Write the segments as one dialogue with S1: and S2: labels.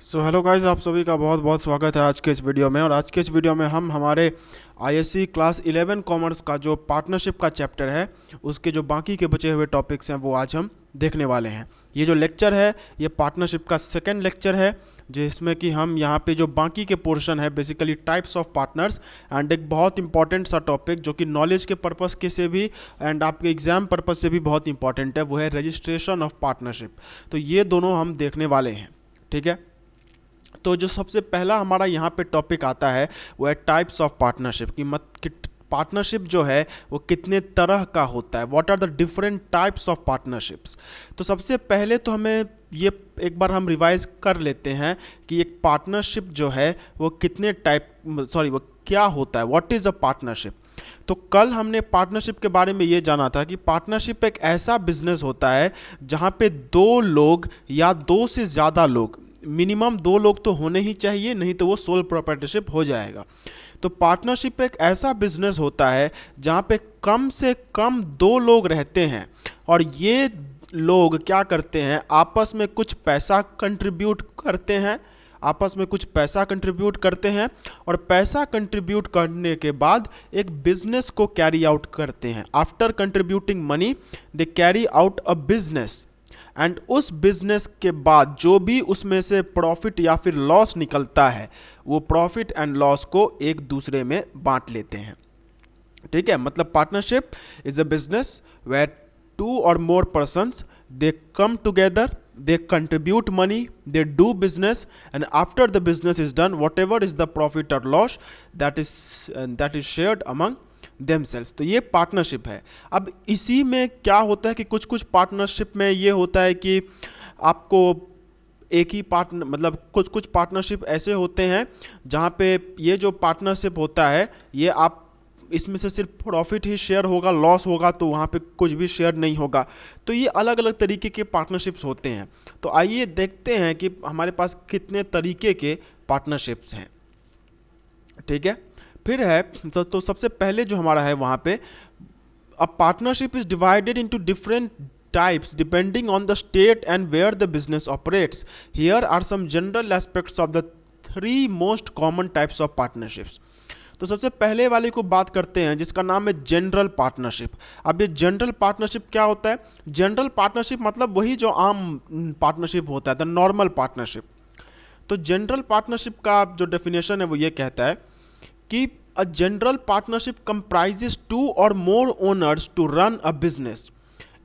S1: Hello guys, आप सभी का बहुत बहुत स्वागत है आज के इस वीडियो में। और आज के इस वीडियो में हम हमारे आईएससी क्लास 11 कॉमर्स का जो पार्टनरशिप का चैप्टर है उसके जो बाकी के बचे हुए टॉपिक्स हैं वो आज हम देखने वाले हैं। ये जो लेक्चर है ये पार्टनरशिप का सेकंड लेक्चर है, जिसमें कि हम यहाँ पे जो बाकी के पोर्शन है basically types of partners and एक बहुत इंपॉर्टेंट सा टॉपिक जो कि नॉलेज के पर्पस के से भी एंड आपके एग्जाम पर्पस से भी बहुत इंपॉर्टेंट है, वो है रजिस्ट्रेशन ऑफ पार्टनरशिप। तो ये दोनों हम देखने वाले हैं, ठीक है। तो जो सबसे पहला हमारा यहाँ पे टॉपिक आता है वो है टाइप्स ऑफ पार्टनरशिप कि पार्टनरशिप जो है वो कितने तरह का होता है, what are the different types of partnerships. तो सबसे पहले तो हमें ये एक बार हम रिवाइज कर लेते हैं कि एक पार्टनरशिप जो है वो कितने वो क्या होता है, व्हाट इज़ अ पार्टनरशिप। तो कल हमने पार्टनरशिप के बारे में ये जाना था कि पार्टनरशिप एक ऐसा बिजनेस होता है जहाँ पे दो लोग या दो से ज़्यादा लोग, मिनिमम दो लोग तो होने ही चाहिए, नहीं तो वो सोल प्रोप्राइटरशिप हो जाएगा। तो पार्टनरशिप एक ऐसा बिजनेस होता है जहाँ पे कम से कम दो लोग रहते हैं और ये लोग क्या करते हैं, आपस में कुछ पैसा कंट्रीब्यूट करते हैं और पैसा कंट्रीब्यूट करने के बाद एक बिजनेस को कैरी आउट करते हैं। After contributing money they carry out a business and उस बिजनेस के बाद जो भी उसमें से प्रॉफिट या फिर लॉस निकलता है वो प्रॉफिट एंड लॉस को एक दूसरे में बांट लेते हैं, ठीक है। मतलब partnership is a business where two or more persons they come together, they contribute money, they do business, and after the business is done, whatever is the profit or loss that is shared among themselves। तो ये partnership है। अब इसी में क्या होता है कि कुछ कुछ पार्टनरशिप में ये होता है कि आपको एक ही पार्टनर, मतलब कुछ कुछ पार्टनरशिप ऐसे होते हैं जहाँ पे ये जो पार्टनरशिप होता है ये आप इसमें से सिर्फ प्रॉफिट ही शेयर होगा, लॉस होगा तो वहाँ पे कुछ भी शेयर नहीं होगा। तो ये अलग अलग तरीके के पार्टनरशिप्स होते हैं। तो आइए देखते हैं कि हमारे पास कितने तरीके के पार्टनरशिप्स हैं, ठीक है। फिर है तो सबसे पहले जो हमारा है वहाँ पे a partnership is divided into different types depending on the state and where the business operates. Here are some general aspects of the three most common types of partnerships. तो सबसे पहले वाले को बात करते हैं जिसका नाम है जनरल पार्टनरशिप। अब ये जनरल पार्टनरशिप क्या होता है? जनरल पार्टनरशिप मतलब वही जो आम पार्टनरशिप होता है, द नॉर्मल पार्टनरशिप। तो जनरल पार्टनरशिप का जो डेफिनेशन है वो ये कहता है कि a general partnership comprises two or more owners to run a business.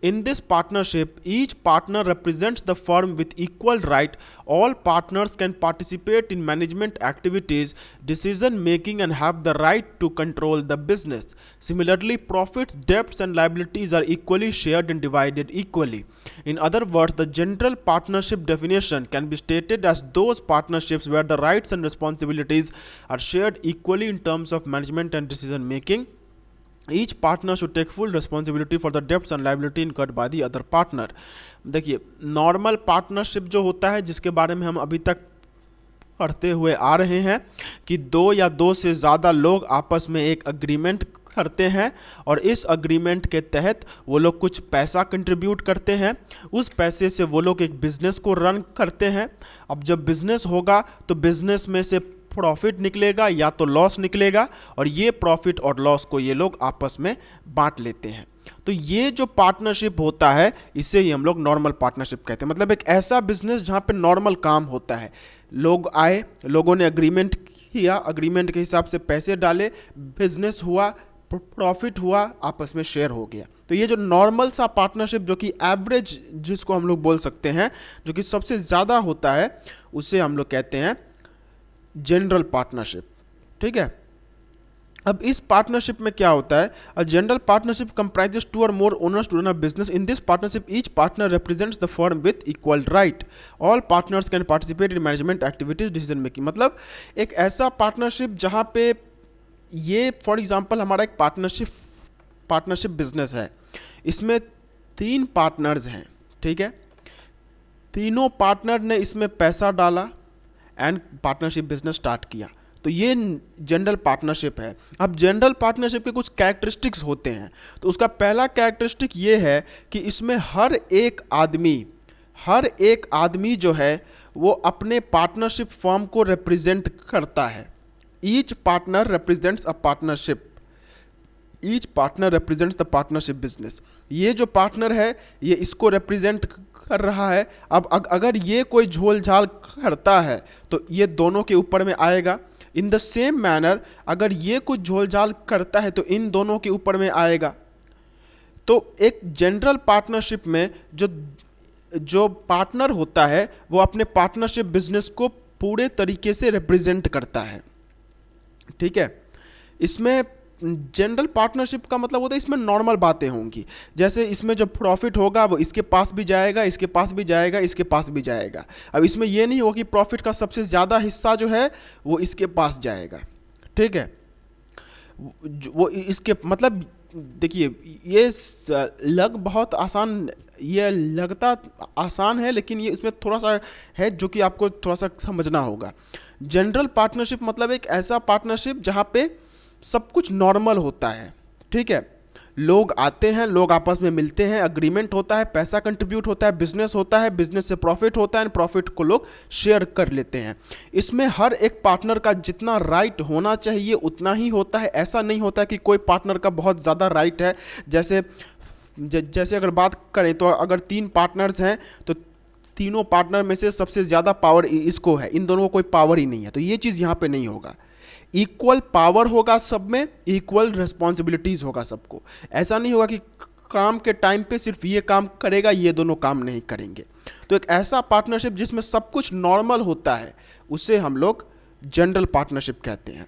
S1: In this partnership, each partner represents the firm with equal right. All partners can participate in management activities, decision making, and have the right to control the business. Similarly, profits, debts, and liabilities are equally shared and divided equally. In other words, the general partnership definition can be stated as those partnerships where the rights and responsibilities are shared equally in terms of management and decision making. Each partner should take full responsibility for the debts and liability incurred by the other partner. देखिए, normal partnership जो होता है जिसके बारे में हम अभी तक पढ़ते हुए आ रहे हैं कि दो या दो से ज़्यादा लोग आपस में एक अग्रीमेंट करते हैं और इस अग्रीमेंट के तहत वो लोग कुछ पैसा कंट्रीब्यूट करते हैं, उस पैसे से वो लोग एक बिजनेस को रन करते हैं। अब जब बिजनेस होगा तो बिजनेस में से प्रॉफिट निकलेगा या तो लॉस निकलेगा और ये प्रॉफिट और लॉस को ये लोग आपस में बांट लेते हैं। तो ये जो पार्टनरशिप होता है इसे ही हम लोग नॉर्मल पार्टनरशिप कहते हैं। मतलब एक ऐसा बिजनेस जहाँ पे नॉर्मल काम होता है, लोग आए, लोगों ने अग्रीमेंट किया, अग्रीमेंट के हिसाब से पैसे डाले, बिजनेस हुआ, प्रॉफिट हुआ, आपस में शेयर हो गया। तो ये जो नॉर्मल सा पार्टनरशिप जो कि एवरेज जिसको हम लोग बोल सकते हैं, जो कि सबसे ज़्यादा होता है, उसे हम लोग कहते हैं जनरल पार्टनरशिप, ठीक है। अब इस पार्टनरशिप में क्या होता है? A general partnership comprises two or more owners to run a business. In this partnership each partner represents the firm with equal right. All partners can participate in management activities, decision making. मतलब एक ऐसा partnership जहाँ पे ये for example हमारा एक partnership business है, इसमें तीन पार्टनर्स हैं, ठीक है। तीनों पार्टनर ने इसमें पैसा डाला एंड पार्टनरशिप बिजनेस स्टार्ट किया, तो ये जनरल पार्टनरशिप है। अब जनरल पार्टनरशिप के कुछ कैरेक्टरिस्टिक्स होते हैं। तो उसका पहला कैरेक्टरिस्टिक ये है कि इसमें हर एक आदमी जो है वो अपने पार्टनरशिप फर्म को रिप्रेजेंट करता है। Each partner represents a partnership, each partner represents the partnership business. ये जो पार्टनर है ये इसको रिप्रेजेंट कर रहा है। अब अगर ये कोई झोल झाल करता है तो ये दोनों के ऊपर में आएगा। इन द सेम मैनर अगर ये कुछ झोल झाल करता है तो इन दोनों के ऊपर में आएगा। तो एक जनरल पार्टनरशिप में जो पार्टनर होता है वो अपने पार्टनरशिप बिजनेस को पूरे तरीके से रिप्रेजेंट करता है, ठीक है। इसमें जनरल पार्टनरशिप का मतलब होता है इसमें नॉर्मल बातें होंगी, जैसे इसमें जो प्रॉफिट होगा वो इसके पास भी जाएगा, इसके पास भी जाएगा, इसके पास भी जाएगा। अब इसमें ये नहीं होगा कि प्रॉफिट का सबसे ज़्यादा हिस्सा जो है वो इसके पास जाएगा, ठीक है। वो इसके मतलब देखिए ये बहुत आसान, ये लगता आसान है लेकिन ये इसमें थोड़ा सा है जो कि आपको थोड़ा सा समझना होगा। जनरल पार्टनरशिप मतलब एक ऐसा पार्टनरशिप जहाँ पे सब कुछ नॉर्मल होता है, ठीक है। लोग आते हैं, लोग आपस में मिलते हैं, अग्रीमेंट होता है, पैसा कंट्रीब्यूट होता है, बिजनेस होता है, बिजनेस से प्रॉफिट होता है, प्रॉफिट को लोग शेयर कर लेते हैं। इसमें हर एक पार्टनर का जितना राइट होना चाहिए उतना ही होता है। ऐसा नहीं होता है कि कोई पार्टनर का बहुत ज़्यादा राइट है। जैसे अगर बात करें तो अगर 3 पार्टनर्स हैं तो तीनों पार्टनर में से सबसे ज़्यादा पावर इसको है, इन दोनों को कोई पावर ही नहीं है। तो ये चीज़ यहाँ पे नहीं होगा। इक्वल पावर होगा सब में, इक्वल रिस्पॉन्सिबिलिटीज़ होगा सबको। ऐसा नहीं होगा कि काम के टाइम पे सिर्फ ये काम करेगा, ये दोनों काम नहीं करेंगे। तो एक ऐसा पार्टनरशिप जिसमें सब कुछ नॉर्मल होता है उसे हम लोग जनरल पार्टनरशिप कहते हैं,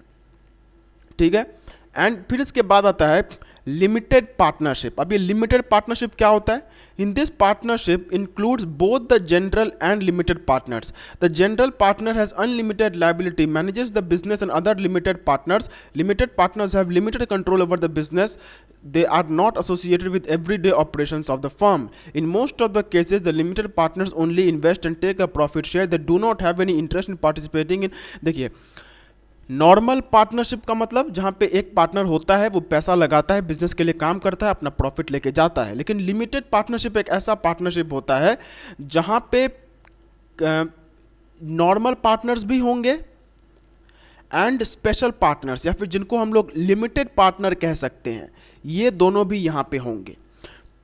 S1: ठीक है। एंड फिर इसके बाद आता है लिमिटेड पार्टनरशिप। अब ये लिमिटेड पार्टनरशिप क्या होता है? इन this partnership includes both the general and limited partners. The general partner has unlimited liability, manages the business and other limited partners. Limited partners have limited control over the business. They are not associated with everyday operations of the firm. In most of the cases, the limited partners only invest and take a profit share. They do not have any interest in participating in. देखिए, normal partnership का मतलब जहाँ पे एक partner होता है वो पैसा लगाता है, बिजनेस के लिए काम करता है, अपना प्रॉफिट लेके जाता है। लेकिन लिमिटेड पार्टनरशिप एक ऐसा पार्टनरशिप होता है जहाँ पे नॉर्मल पार्टनर्स भी होंगे एंड स्पेशल पार्टनर्स, या फिर जिनको हम लोग लिमिटेड पार्टनर कह सकते हैं, ये दोनों भी यहाँ पे होंगे।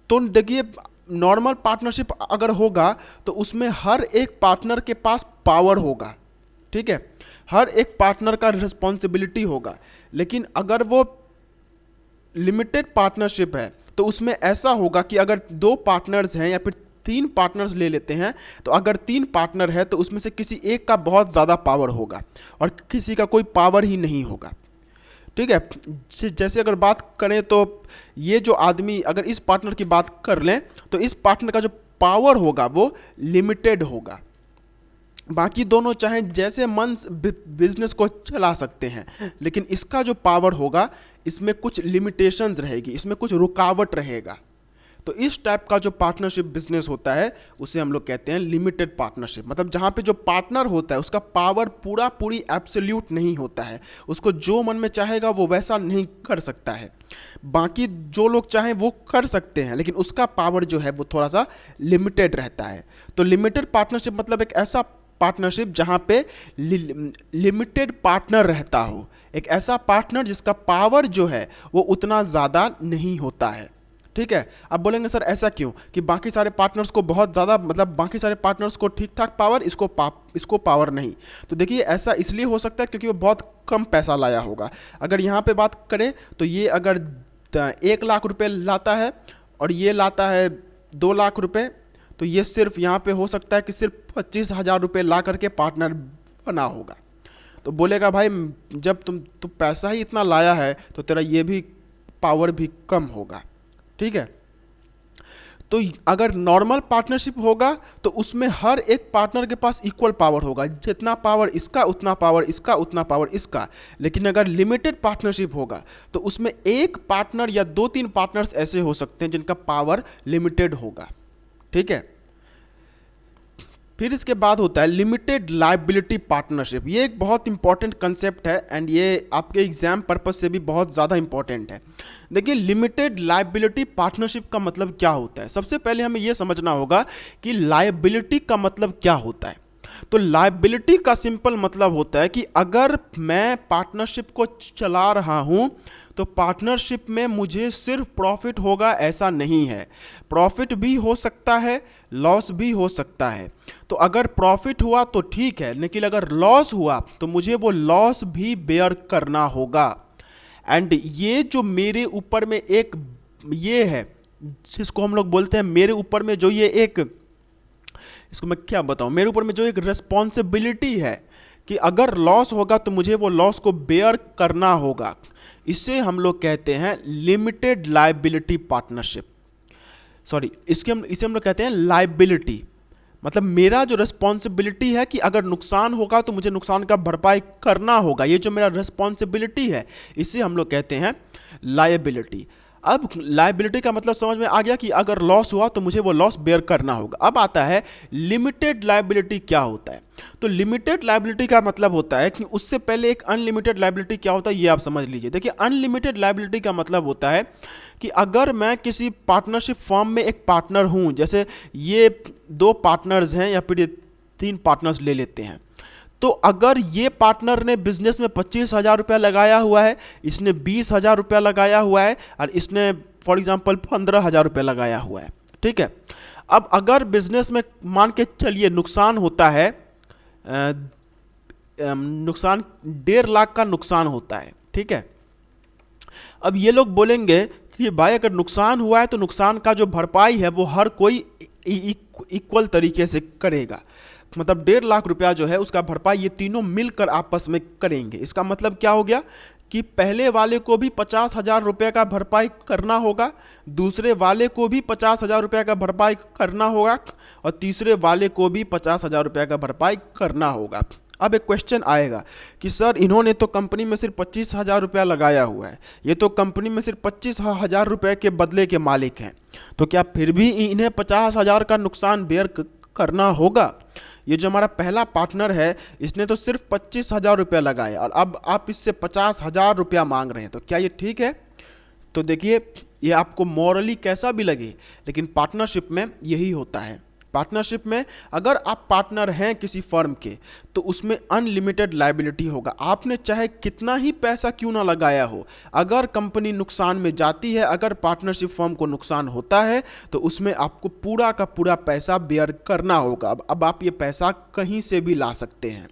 S1: तो देखिए, नॉर्मल पार्टनरशिप अगर होगा तो उसमें हर एक पार्टनर के पास पावर होगा, ठीक है, हर एक पार्टनर का रिस्पॉन्सिबिलिटी होगा। लेकिन अगर वो लिमिटेड पार्टनरशिप है तो उसमें ऐसा होगा कि अगर 2 पार्टनर्स हैं या फिर 3 पार्टनर्स ले लेते हैं, तो अगर 3 पार्टनर है तो उसमें से किसी एक का बहुत ज़्यादा पावर होगा और किसी का कोई पावर ही नहीं होगा, ठीक है। जैसे अगर बात करें तो ये जो आदमी, अगर इस पार्टनर की बात कर लें तो इस पार्टनर का जो पावर होगा वो लिमिटेड होगा। बाकी दोनों चाहे जैसे मन बिजनेस को चला सकते हैं, लेकिन इसका जो पावर होगा इसमें कुछ लिमिटेशंस रहेगी, इसमें कुछ रुकावट रहेगा। तो इस टाइप का जो पार्टनरशिप बिजनेस होता है उसे हम लोग कहते हैं लिमिटेड पार्टनरशिप। मतलब जहाँ पे जो पार्टनर होता है उसका पावर पूरी एब्सोल्यूट नहीं होता है, उसको जो मन में चाहेगा वो वैसा नहीं कर सकता है। बाकी जो लोग चाहें वो कर सकते हैं, लेकिन उसका पावर जो है वो थोड़ा सा लिमिटेड रहता है। तो लिमिटेड पार्टनरशिप मतलब एक ऐसा पार्टनरशिप जहाँ पे लिमिटेड पार्टनर रहता हो, एक ऐसा पार्टनर जिसका पावर जो है वो उतना ज़्यादा नहीं होता है, ठीक है। अब बोलेंगे सर ऐसा क्यों कि बाकी सारे पार्टनर्स को बहुत ज़्यादा, मतलब बाकी सारे पार्टनर्स को ठीक ठाक पावर, इसको पावर नहीं। तो देखिए ऐसा इसलिए हो सकता है क्योंकि वो बहुत कम पैसा लाया होगा। अगर यहाँ पे बात करें तो ये अगर 1 लाख रुपए लाता है और ये लाता है 2 लाख रुपए, तो ये सिर्फ यहाँ पे हो सकता है कि सिर्फ 25,000 रुपये ला करके पार्टनर बना होगा। तो बोलेगा भाई जब तुम पैसा ही इतना लाया है तो तेरा ये भी पावर भी कम होगा, ठीक है। तो अगर नॉर्मल पार्टनरशिप होगा तो उसमें हर एक पार्टनर के पास इक्वल पावर होगा, जितना पावर इसका उतना पावर इसका उतना पावर इसका। लेकिन अगर लिमिटेड पार्टनरशिप होगा तो उसमें एक पार्टनर या 2-3 पार्टनर्स ऐसे हो सकते हैं जिनका पावर लिमिटेड होगा, ठीक है। फिर इसके बाद होता है लिमिटेड लायबिलिटी पार्टनरशिप। ये एक बहुत इंपॉर्टेंट कंसेप्ट है एंड ये आपके एग्जाम पर्पस से भी बहुत ज़्यादा इंपॉर्टेंट है। देखिए लिमिटेड लायबिलिटी पार्टनरशिप का मतलब क्या होता है। सबसे पहले हमें ये समझना होगा कि लायबिलिटी का मतलब क्या होता है। तो लायबिलिटी का सिंपल मतलब होता है कि अगर मैं पार्टनरशिप को चला रहा हूं तो पार्टनरशिप में मुझे सिर्फ प्रॉफिट होगा ऐसा नहीं है, प्रॉफिट भी हो सकता है, लॉस भी हो सकता है। तो अगर प्रॉफिट हुआ तो ठीक है, लेकिन अगर लॉस हुआ तो मुझे वो लॉस भी बेयर करना होगा। एंड ये जो मेरे ऊपर में एक ये है जिसको हम लोग बोलते हैं, मेरे ऊपर में जो ये एक, इसको मैं क्या बताऊं, मेरे ऊपर में जो एक रिस्पॉन्सिबिलिटी है कि अगर लॉस होगा तो मुझे वो लॉस को बेयर करना होगा, इसे हम लोग कहते हैं लिमिटेड लायबिलिटी पार्टनरशिप। सॉरी, इसे हम लोग कहते हैं लायबिलिटी। मतलब मेरा जो रिस्पॉन्सिबिलिटी है कि अगर नुकसान होगा तो मुझे नुकसान का भरपाई करना होगा, ये जो मेरा रिस्पॉन्सिबिलिटी है इसे हम लोग कहते हैं लायबिलिटी। अब लायबिलिटी का मतलब समझ में आ गया कि अगर लॉस हुआ तो मुझे वो लॉस बेयर करना होगा। अब आता है लिमिटेड लायबिलिटी क्या होता है। तो लिमिटेड लायबिलिटी का मतलब होता है कि उससे पहले एक अनलिमिटेड लायबिलिटी क्या होता है ये आप समझ लीजिए। देखिए, अनलिमिटेड लायबिलिटी का मतलब होता है कि अगर मैं किसी पार्टनरशिप फर्म में एक पार्टनर हूं, जैसे ये 2 पार्टनर्स हैं या फिर ये 3 पार्टनर्स ले लेते हैं, तो अगर ये पार्टनर ने बिजनेस में 25,000 रुपया लगाया हुआ है, इसने 20,000 रुपया लगाया हुआ है और इसने फॉर एग्जांपल 15,000 रुपया लगाया हुआ है, ठीक है। अब अगर बिजनेस में मान के चलिए नुकसान होता है, नुकसान 1.5 लाख का नुकसान होता है, ठीक है। अब ये लोग बोलेंगे कि भाई अगर नुकसान हुआ है तो नुकसान का जो भरपाई है वो हर कोई इक्वल तरीके से करेगा। मतलब 1.5 लाख रुपया जो है उसका भरपाई ये तीनों मिलकर आपस में करेंगे। इसका मतलब क्या हो गया कि पहले वाले को भी 50,000 रुपये का भरपाई करना होगा, दूसरे वाले को भी 50,000 रुपये का भरपाई करना होगा और तीसरे वाले को भी 50,000 रुपये का भरपाई करना होगा। अब एक क्वेश्चन आएगा कि सर इन्होंने तो कंपनी में सिर्फ 25,000 रुपया लगाया हुआ है, ये तो कंपनी में सिर्फ 25,000 रुपये के बदले के मालिक हैं, तो क्या फिर भी इन्हें 50,000 का नुकसान बेयर करना होगा? ये जो हमारा पहला पार्टनर है इसने तो सिर्फ 25,000 रुपया लगाया और अब आप इससे 50,000 रुपया मांग रहे हैं, तो क्या ये ठीक है? तो देखिए, ये आपको मॉरली कैसा भी लगे लेकिन पार्टनरशिप में यही होता है। पार्टनरशिप में अगर आप पार्टनर हैं किसी फर्म के तो उसमें अनलिमिटेड लायबिलिटी होगा। आपने चाहे कितना ही पैसा क्यों ना लगाया हो, अगर कंपनी नुकसान में जाती है, अगर पार्टनरशिप फर्म को नुकसान होता है तो उसमें आपको पूरा का पूरा पैसा बेयर करना होगा। अब आप ये पैसा कहीं से भी ला सकते हैं,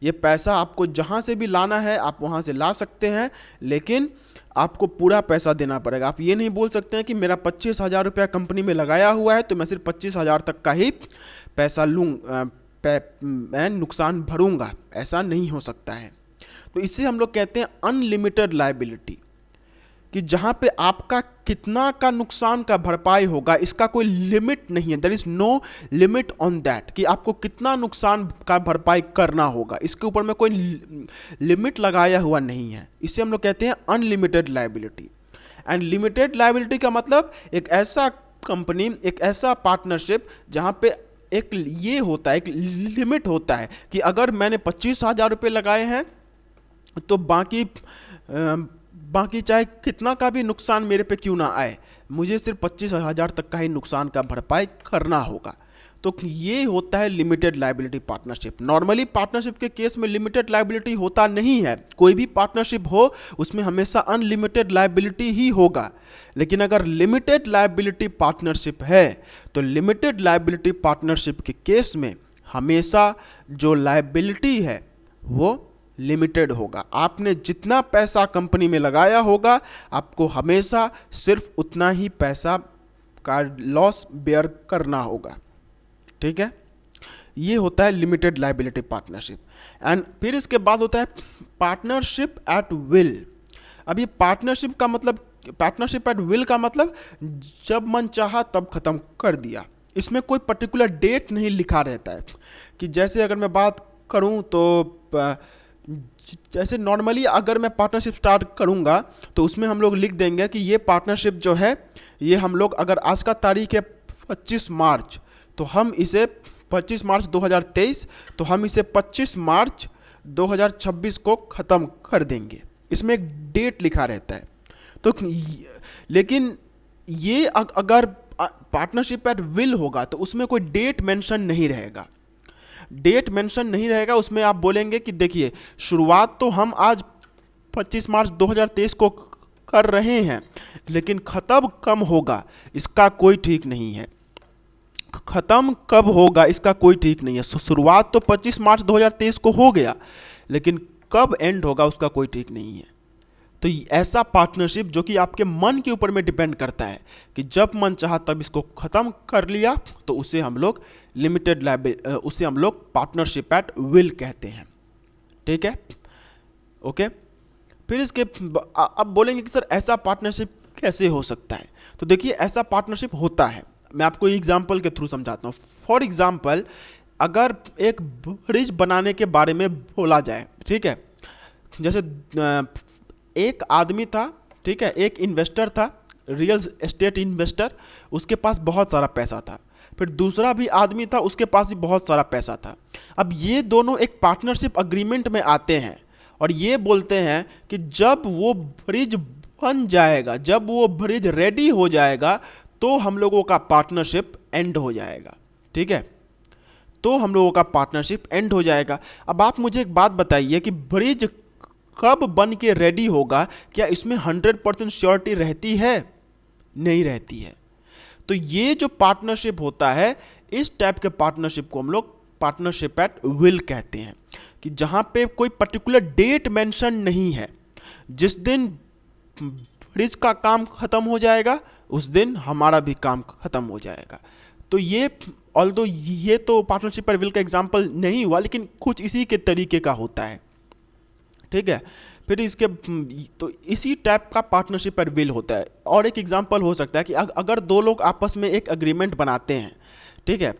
S1: ये पैसा आपको जहाँ से भी लाना है आप वहाँ से ला सकते हैं, लेकिन आपको पूरा पैसा देना पड़ेगा। आप ये नहीं बोल सकते हैं कि मेरा 25,000 रुपया कंपनी में लगाया हुआ है तो मैं सिर्फ 25,000 तक का ही पैसा मैं नुकसान भरूंगा, ऐसा नहीं हो सकता है। तो इसे हम लोग कहते हैं अनलिमिटेड लायबिलिटी, कि जहाँ पे आपका कितना का नुकसान का भरपाई होगा इसका कोई लिमिट नहीं है, there is no limit on that, कि आपको कितना नुकसान का भरपाई करना होगा, इसके ऊपर में कोई लिमिट लगाया हुआ नहीं है। इसे हम लोग कहते हैं unlimited liability. And limited liability का मतलब एक ऐसा कंपनी, एक ऐसा पार्टनरशिप जहाँ पे एक ये होता है, एक लिमिट होता है कि अगर मैंने 25,000 रुपये लगाए हैं तो बाकी चाहे कितना का भी नुकसान मेरे पे क्यों ना आए, मुझे सिर्फ 25,000 तक का ही नुकसान का भरपाई करना होगा। तो ये होता है limited liability partnership. Normally partnership के केस में लिमिटेड लायबिलिटी होता नहीं है, कोई भी पार्टनरशिप हो उसमें हमेशा अनलिमिटेड लायबिलिटी ही होगा। लेकिन अगर लिमिटेड लायबिलिटी पार्टनरशिप है तो लिमिटेड लायबिलिटी पार्टनरशिप के केस में हमेशा जो लायबिलिटी है वो लिमिटेड होगा। आपने जितना पैसा कंपनी में लगाया होगा आपको हमेशा सिर्फ उतना ही पैसा का लॉस बेयर करना होगा, ठीक है। ये होता है लिमिटेड लायबिलिटी पार्टनरशिप। एंड फिर इसके बाद होता है पार्टनरशिप एट विल। अब ये पार्टनरशिप का मतलब, पार्टनरशिप एट विल का मतलब जब मन चाहा तब खत्म कर दिया। इसमें कोई पर्टिकुलर डेट नहीं लिखा रहता है कि जैसे अगर मैं बात करूं तो जैसे नॉर्मली अगर मैं पार्टनरशिप स्टार्ट करूंगा तो उसमें हम लोग लिख देंगे कि ये पार्टनरशिप जो है ये हम लोग, अगर आज का तारीख है 25 मार्च तो हम इसे 25 मार्च 2023 तो हम इसे 25 मार्च 2026 को ख़त्म कर देंगे। इसमें एक डेट लिखा रहता है। तो लेकिन ये अगर पार्टनरशिप एट विल होगा तो उसमें कोई डेट मेंशन नहीं रहेगा। डेट मेंशन नहीं रहेगा, उसमें आप बोलेंगे कि देखिए शुरुआत तो हम आज 25 मार्च 2023 को कर रहे हैं, लेकिन ख़त्म कब होगा इसका कोई ठीक नहीं है। ख़त्म कब होगा इसका कोई ठीक नहीं है। शुरुआत तो 25 मार्च 2023 को हो गया, लेकिन कब एंड होगा उसका कोई ठीक नहीं है। तो ऐसा पार्टनरशिप जो कि आपके मन के ऊपर में डिपेंड करता है कि जब मन चाहा तब इसको ख़त्म कर लिया, तो उसे हम लोग लिमिटेड लायबिलिटी, उसे हम लोग पार्टनरशिप एट विल कहते हैं। ठीक है, ओके। फिर इसके अब बोलेंगे कि सर ऐसा पार्टनरशिप कैसे हो सकता है। तो देखिए ऐसा पार्टनरशिप होता है, मैं आपको एग्जाम्पल के थ्रू समझाता हूँ। फॉर एग्जाम्पल, अगर एक ब्रिज बनाने के बारे में बोला जाए, ठीक है, जैसे एक आदमी था, ठीक है, एक इन्वेस्टर था, रियल एस्टेट इन्वेस्टर, उसके पास बहुत सारा पैसा था। फिर दूसरा भी आदमी था, उसके पास भी बहुत सारा पैसा था। अब ये दोनों एक पार्टनरशिप अग्रीमेंट में आते हैं और ये बोलते हैं कि जब वो ब्रिज बन जाएगा, जब वो ब्रिज रेडी हो जाएगा, तो हम लोगों का पार्टनरशिप एंड हो जाएगा। ठीक है, तो हम लोगों का पार्टनरशिप एंड हो जाएगा। अब आप मुझे एक बात बताइए कि ब्रिज कब बन के रेडी होगा, क्या इसमें 100% श्योरिटी रहती है? नहीं रहती है। तो ये जो पार्टनरशिप होता है, इस टाइप के पार्टनरशिप को हम लोग पार्टनरशिप एट विल कहते हैं, कि जहाँ पे कोई पर्टिकुलर डेट मेंशन नहीं है। जिस दिन ब्रिज का काम खत्म हो जाएगा उस दिन हमारा भी काम खत्म हो जाएगा। तो ये ऑल्दो ये तो पार्टनरशिप एट विल का एग्जाम्पल नहीं हुआ, लेकिन कुछ इसी के तरीके का होता है। ठीक है, फिर इसके तो इसी टाइप का पार्टनरशिप एट विल होता है। और एक एग्जांपल हो सकता है कि अगर दो लोग आपस में एक अग्रीमेंट बनाते हैं, ठीक है,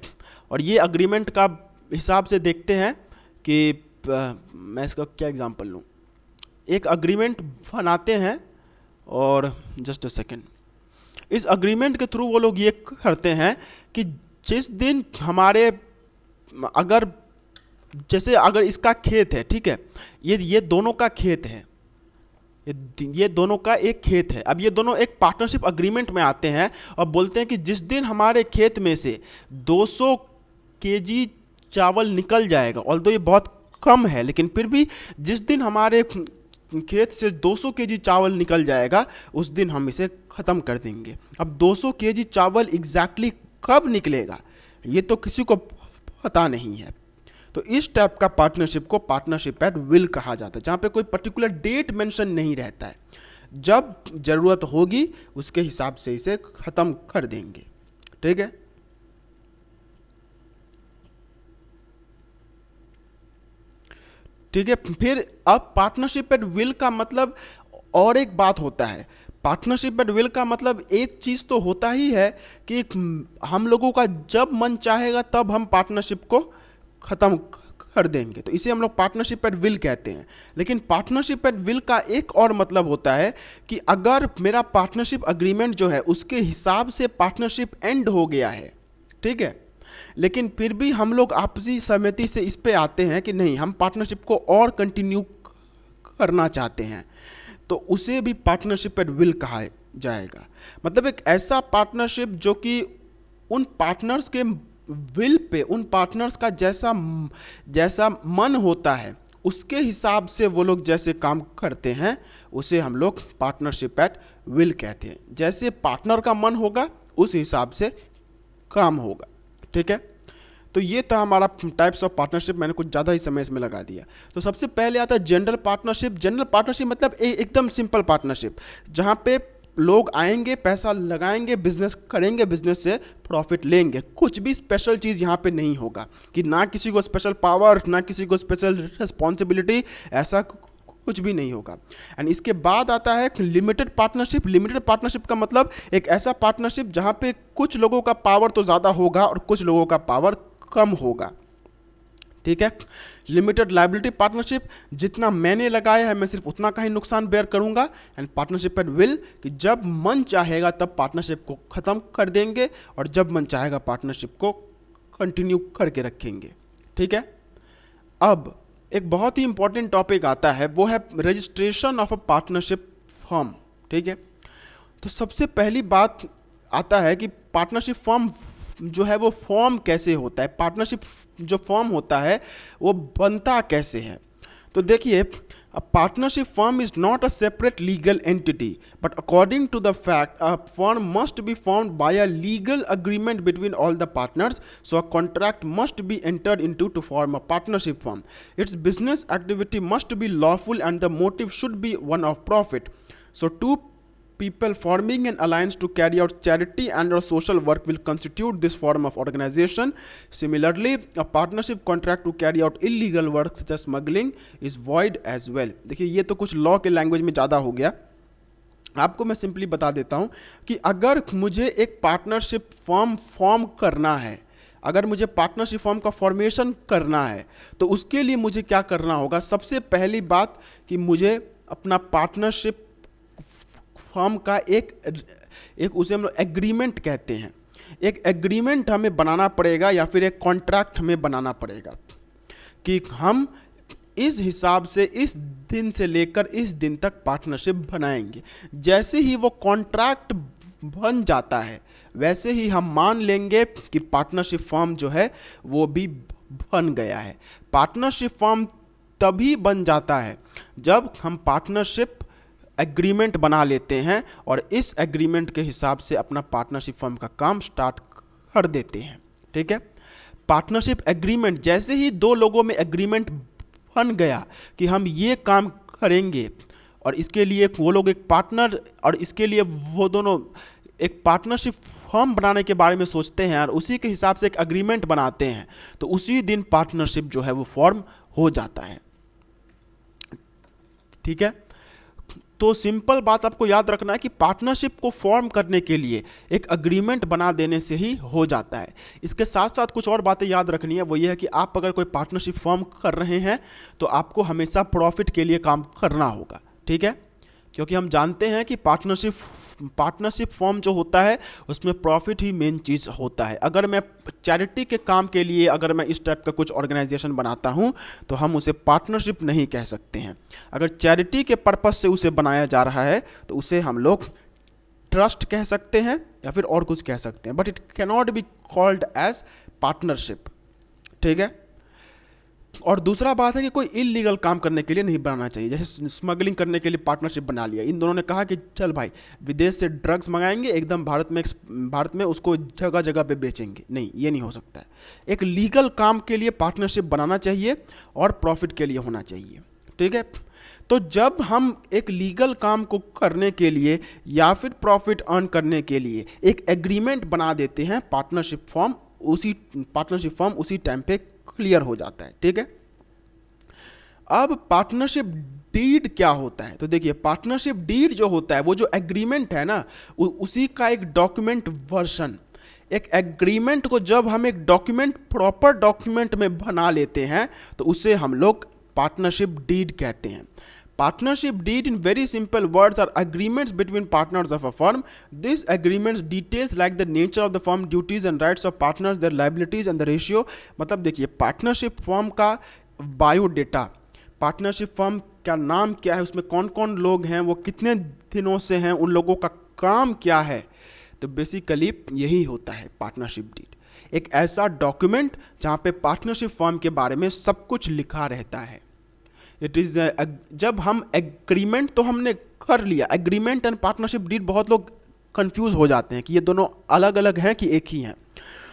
S1: और ये अग्रीमेंट का हिसाब से देखते हैं कि मैं इसका क्या एग्जांपल लूँ। एक अग्रीमेंट बनाते हैं और जस्ट अ सेकेंड, इस अग्रीमेंट के थ्रू वो लोग ये करते हैं कि जिस दिन हमारे अगर इसका खेत है, ठीक है, ये दोनों का खेत है, ये दोनों का एक खेत है। अब ये दोनों एक पार्टनरशिप अग्रीमेंट में आते हैं और बोलते हैं कि जिस दिन हमारे खेत में से 200 केजी चावल निकल जाएगा, ऑल्दो ये बहुत कम है, लेकिन फिर भी जिस दिन हमारे खेत से 200 केजी चावल निकल जाएगा उस दिन हम इसे ख़त्म कर देंगे। अब 200 केजी चावल एग्जैक्टली कब निकलेगा ये तो किसी को पता नहीं है। तो इस टाइप का पार्टनरशिप को पार्टनरशिप एट विल कहा जाता है, जहाँ पे कोई पर्टिकुलर डेट मेंशन नहीं रहता है। जब ज़रूरत होगी उसके हिसाब से इसे ख़त्म कर देंगे। ठीक है, ठीक है। फिर अब पार्टनरशिप एट विल का मतलब और एक बात होता है। पार्टनरशिप एट विल का मतलब एक चीज़ तो होता ही है कि हम लोगों का जब मन चाहेगा तब हम पार्टनरशिप को ख़त्म कर देंगे, तो इसे हम लोग पार्टनरशिप एट विल कहते हैं। लेकिन पार्टनरशिप एट विल का एक और मतलब होता है कि अगर मेरा पार्टनरशिप अग्रीमेंट जो है उसके हिसाब से पार्टनरशिप एंड हो गया है, ठीक है, लेकिन फिर भी हम लोग आपसी सहमति से इस पे आते हैं कि नहीं, हम पार्टनरशिप को और कंटिन्यू करना चाहते हैं, तो उसे भी पार्टनरशिप एट विल कहा जाएगा। मतलब एक ऐसा पार्टनरशिप जो कि उन पार्टनर्स के विल पे, उन पार्टनर्स का जैसा मन होता है उसके हिसाब से वो लोग जैसे काम करते हैं उसे हम लोग पार्टनरशिप एट विल कहते हैं। जैसे पार्टनर का मन होगा उस हिसाब से काम होगा। ठीक है, तो ये था हमारा टाइप्स ऑफ पार्टनरशिप। मैंने कुछ ज़्यादा ही समय इसमें लगा दिया। तो सबसे पहले आता है जनरल पार्टनरशिप। जनरल पार्टनरशिप मतलब एकदम सिंपल पार्टनरशिप, जहाँ पे लोग आएंगे, पैसा लगाएंगे, बिजनेस करेंगे, बिजनेस से प्रॉफिट लेंगे। कुछ भी स्पेशल चीज़ यहाँ पे नहीं होगा कि ना किसी को स्पेशल पावर, ना किसी को स्पेशल रिस्पॉन्सिबिलिटी, ऐसा कुछ भी नहीं होगा। एंड इसके बाद आता है लिमिटेड पार्टनरशिप। लिमिटेड पार्टनरशिप का मतलब एक ऐसा पार्टनरशिप जहाँ पे कुछ लोगों का पावर तो ज़्यादा होगा और कुछ लोगों का पावर कम होगा। ठीक है, लिमिटेड लायबिलिटी पार्टनरशिप, जितना मैंने लगाया है मैं सिर्फ उतना का ही नुकसान बेयर करूंगा। एंड पार्टनरशिप एट विल कि जब मन चाहेगा तब पार्टनरशिप को ख़त्म कर देंगे और जब मन चाहेगा पार्टनरशिप को कंटिन्यू करके रखेंगे। ठीक है, अब एक बहुत ही इंपॉर्टेंट टॉपिक आता है, वो है registration of a partnership firm. ठीक है, तो सबसे पहली बात आता है कि पार्टनरशिप फर्म जो है वो फॉर्म कैसे होता है, पार्टनरशिप जो फॉर्म होता है वो बनता कैसे है। तो देखिए, a partnership firm is not a separate legal entity, but according to the fact, a firm must be formed by a legal agreement between all the partners. So a contract must be entered into to form a partnership firm. Its business activity must be lawful and the motive should be one of profit. So two people forming an alliance to carry out charity and or social work will constitute this form of organization. Similarly, a partnership contract to carry out illegal work such as smuggling is void as well. देखिए, ये तो कुछ law के language में ज़्यादा हो गया, आपको मैं सिंपली बता देता हूँ कि अगर मुझे एक पार्टनरशिप फॉर्म करना है, अगर मुझे पार्टनरशिप फॉर्म का फॉर्मेशन करना है, तो उसके लिए मुझे क्या करना होगा। सबसे पहली बात कि मुझे अपना पार्टनरशिप फॉर्म का एक उसे हम एग्रीमेंट कहते हैं, एक एग्रीमेंट हमें बनाना पड़ेगा या फिर एक कॉन्ट्रैक्ट हमें बनाना पड़ेगा कि हम इस हिसाब से इस दिन से लेकर इस दिन तक पार्टनरशिप बनाएंगे। जैसे ही वो कॉन्ट्रैक्ट बन जाता है वैसे ही हम मान लेंगे कि पार्टनरशिप फॉर्म जो है वो भी बन गया है। पार्टनरशिप फॉर्म तभी बन जाता है जब हम पार्टनरशिप एग्रीमेंट बना लेते हैं और इस एग्रीमेंट के हिसाब से अपना पार्टनरशिप फर्म का काम स्टार्ट कर देते हैं। ठीक है, पार्टनरशिप एग्रीमेंट, जैसे ही दो लोगों में एग्रीमेंट बन गया कि हम ये काम करेंगे और इसके लिए वो लोग एक पार्टनर और इसके लिए वो दोनों एक पार्टनरशिप फर्म बनाने के बारे में सोचते हैं और उसी के हिसाब से एक एग्रीमेंट बनाते हैं, तो उसी दिन पार्टनरशिप जो है वो फॉर्म हो जाता है। ठीक है, तो सिंपल बात आपको याद रखना है कि पार्टनरशिप को फॉर्म करने के लिए एक एग्रीमेंट बना देने से ही हो जाता है। इसके साथ साथ कुछ और बातें याद रखनी है, वो ये है कि आप अगर कोई पार्टनरशिप फॉर्म कर रहे हैं तो आपको हमेशा प्रॉफिट के लिए काम करना होगा। ठीक है, क्योंकि हम जानते हैं कि पार्टनरशिप फॉर्म जो होता है उसमें प्रॉफिट ही मेन चीज़ होता है। अगर मैं चैरिटी के काम के लिए अगर मैं इस टाइप का कुछ ऑर्गेनाइजेशन बनाता हूं तो हम उसे पार्टनरशिप नहीं कह सकते हैं। अगर चैरिटी के पर्पस से उसे बनाया जा रहा है तो उसे हम लोग ट्रस्ट कह सकते हैं या फिर और कुछ कह सकते हैं, but it cannot be called as partnership. ठीक है, और दूसरा बात है कि कोई इलीगल काम करने के लिए नहीं बनाना चाहिए। जैसे स्मगलिंग करने के लिए पार्टनरशिप बना लिया, इन दोनों ने कहा कि चल भाई विदेश से ड्रग्स मंगाएंगे, एकदम भारत में उसको जगह जगह पे बेचेंगे, नहीं, ये नहीं हो सकता है। एक लीगल काम के लिए पार्टनरशिप बनाना चाहिए और प्रॉफिट के लिए होना चाहिए। ठीक है, तो जब हम एक लीगल काम को करने के लिए या फिर प्रॉफिट अर्न करने के लिए एक एग्रीमेंट बना देते हैं, पार्टनरशिप फॉर्म उसी टाइम पे क्लियर हो जाता है। ठीक है, अब पार्टनरशिप डीड क्या होता है। तो देखिए, पार्टनरशिप डीड जो होता है वो जो एग्रीमेंट है ना, उसी का एक डॉक्यूमेंट वर्जन। एक एग्रीमेंट को जब हम एक डॉक्यूमेंट प्रॉपर डॉक्यूमेंट में बना लेते हैं तो उसे हम लोग पार्टनरशिप डीड कहते हैं। Partnership deed in very simple words are agreements between partners of a firm. These agreements details like the nature of the firm, duties and rights of partners, their liabilities and the ratio. मतलब देखिए, partnership firm का biodata, partnership firm का नाम क्या है, उसमें कौन कौन लोग हैं, वो कितने दिनों से हैं, उन लोगों का काम क्या है, तो बेसिकली यही होता है पार्टनरशिप डीड। एक ऐसा डॉक्यूमेंट जहाँ पे पार्टनरशिप फर्म के बारे में सब कुछ लिखा रहता है। इट इज़ जब हम एग्रीमेंट तो हमने कर लिया, एग्रीमेंट एंड पार्टनरशिप डीड बहुत लोग कंफ्यूज हो जाते हैं कि ये दोनों अलग अलग हैं कि एक ही हैं।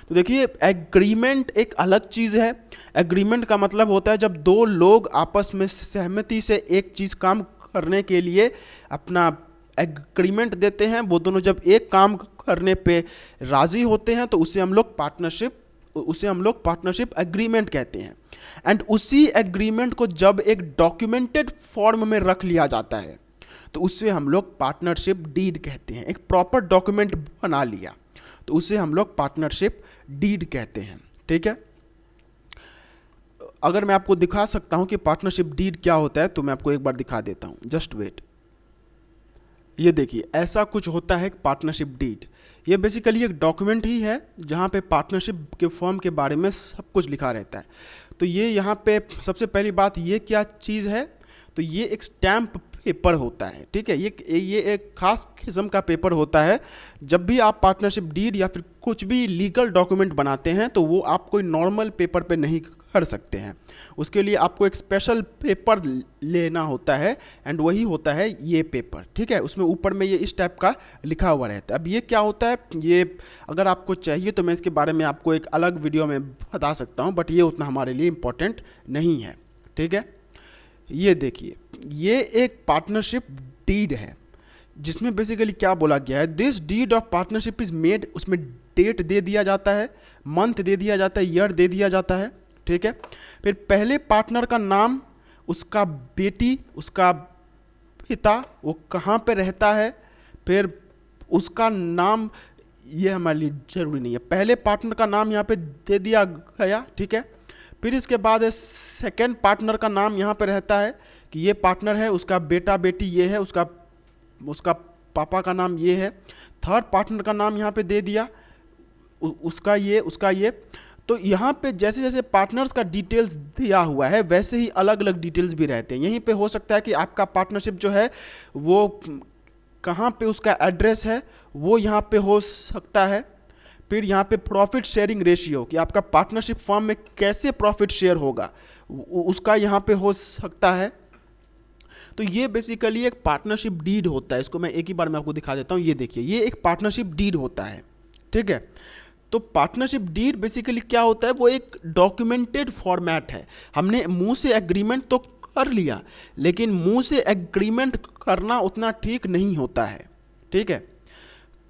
S1: तो देखिए, एग्रीमेंट एक अलग चीज़ है। एग्रीमेंट का मतलब होता है जब दो लोग आपस में सहमति से एक चीज़ काम करने के लिए अपना एग्रीमेंट देते हैं, वो दोनों जब एक काम करने पे राज़ी होते हैं तो उसे हम लोग पार्टनरशिप एग्रीमेंट कहते हैं। एंड उसी एग्रीमेंट को जब एक डॉक्यूमेंटेड फॉर्म में रख लिया जाता है तो उससे हम लोग पार्टनरशिप डीड कहते हैं। एक प्रॉपर डॉक्यूमेंट बना लिया तो उसे हम लोग पार्टनरशिप डीड कहते हैं। ठीक है, अगर मैं आपको दिखा सकता हूं कि पार्टनरशिप डीड क्या होता है तो मैं आपको एक बार दिखा देता हूं, जस्ट वेट। ये देखिए, ऐसा कुछ होता है पार्टनरशिप डीड। ये बेसिकली एक डॉक्यूमेंट ही है जहाँ पे पार्टनरशिप के फर्म के बारे में सब कुछ लिखा रहता है। तो ये यहाँ पे सबसे पहली बात, ये क्या चीज़ है, तो ये एक स्टैम्प पेपर होता है, ठीक है। ये एक खास किस्म का पेपर होता है। जब भी आप पार्टनरशिप डीड या फिर कुछ भी लीगल डॉक्यूमेंट बनाते हैं तो वो आप कोई नॉर्मल पेपर पे नहीं कर सकते हैं, उसके लिए आपको एक स्पेशल पेपर लेना होता है, एंड वही होता है ये पेपर, ठीक है। उसमें ऊपर में ये इस टाइप का लिखा हुआ रहता है। अब ये क्या होता है, ये अगर आपको चाहिए तो मैं इसके बारे में आपको एक अलग वीडियो में बता सकता हूँ, बट ये उतना हमारे लिए इम्पोर्टेंट नहीं है, ठीक है। ये देखिए, ये एक पार्टनरशिप डीड है जिसमें बेसिकली क्या बोला गया है, this deed of partnership is made, उसमें डेट दे दिया जाता है, मंथ दे दिया जाता है, ईयर दे दिया जाता है, ठीक है। फिर पहले पार्टनर का नाम, उसका बेटी, उसका पिता, वो कहाँ पे रहता है, फिर उसका नाम, ये हमारे लिए जरूरी नहीं है, पहले पार्टनर का नाम यहाँ पे दे दिया गया, ठीक है। फिर इसके बाद सेकेंड पार्टनर का नाम यहाँ पे रहता है कि ये पार्टनर है, उसका बेटा बेटी ये है, उसका पापा का नाम ये है। थर्ड पार्टनर का नाम यहाँ पे दे दिया, उसका ये। तो यहाँ पे जैसे जैसे पार्टनर्स का डिटेल्स दिया हुआ है वैसे ही अलग अलग डिटेल्स भी रहते हैं। यहीं पे हो सकता है कि आपका पार्टनरशिप जो है वो कहाँ पे उसका एड्रेस है वो यहाँ पे हो सकता है। फिर यहाँ पे प्रॉफिट शेयरिंग रेशियो, कि आपका पार्टनरशिप फर्म में कैसे प्रॉफिट शेयर होगा, उसका यहाँ पे हो सकता है। तो ये बेसिकली एक पार्टनरशिप डीड होता है। इसको मैं एक ही बार में आपको दिखा देता हूँ। ये देखिए, ये एक पार्टनरशिप डीड होता है, ठीक है। तो पार्टनरशिप डीड बेसिकली क्या होता है, वो एक डॉक्यूमेंटेड फॉर्मेट है। हमने मुंह से एग्रीमेंट तो कर लिया, लेकिन मुंह से एग्रीमेंट करना उतना ठीक नहीं होता है, ठीक है।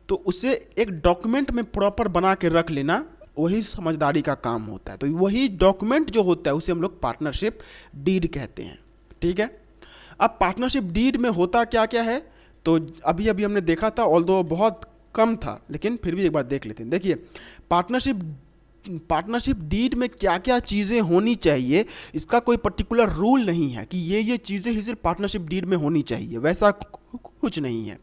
S1: तो उसे एक डॉक्यूमेंट में प्रॉपर बना के रख लेना वही समझदारी का काम होता है। तो वही डॉक्यूमेंट जो होता है उसे हम लोग पार्टनरशिप डीड कहते हैं, ठीक है। अब पार्टनरशिप डीड में होता क्या क्या है, तो अभी अभी हमने देखा था, ऑल्दो बहुत कम था, लेकिन फिर भी एक बार देख लेते हैं। देखिए, पार्टनरशिप डीड में क्या क्या चीज़ें होनी चाहिए, इसका कोई पर्टिकुलर रूल नहीं है कि ये चीज़ें ही सिर्फ पार्टनरशिप डीड में होनी चाहिए, वैसा कुछ नहीं है।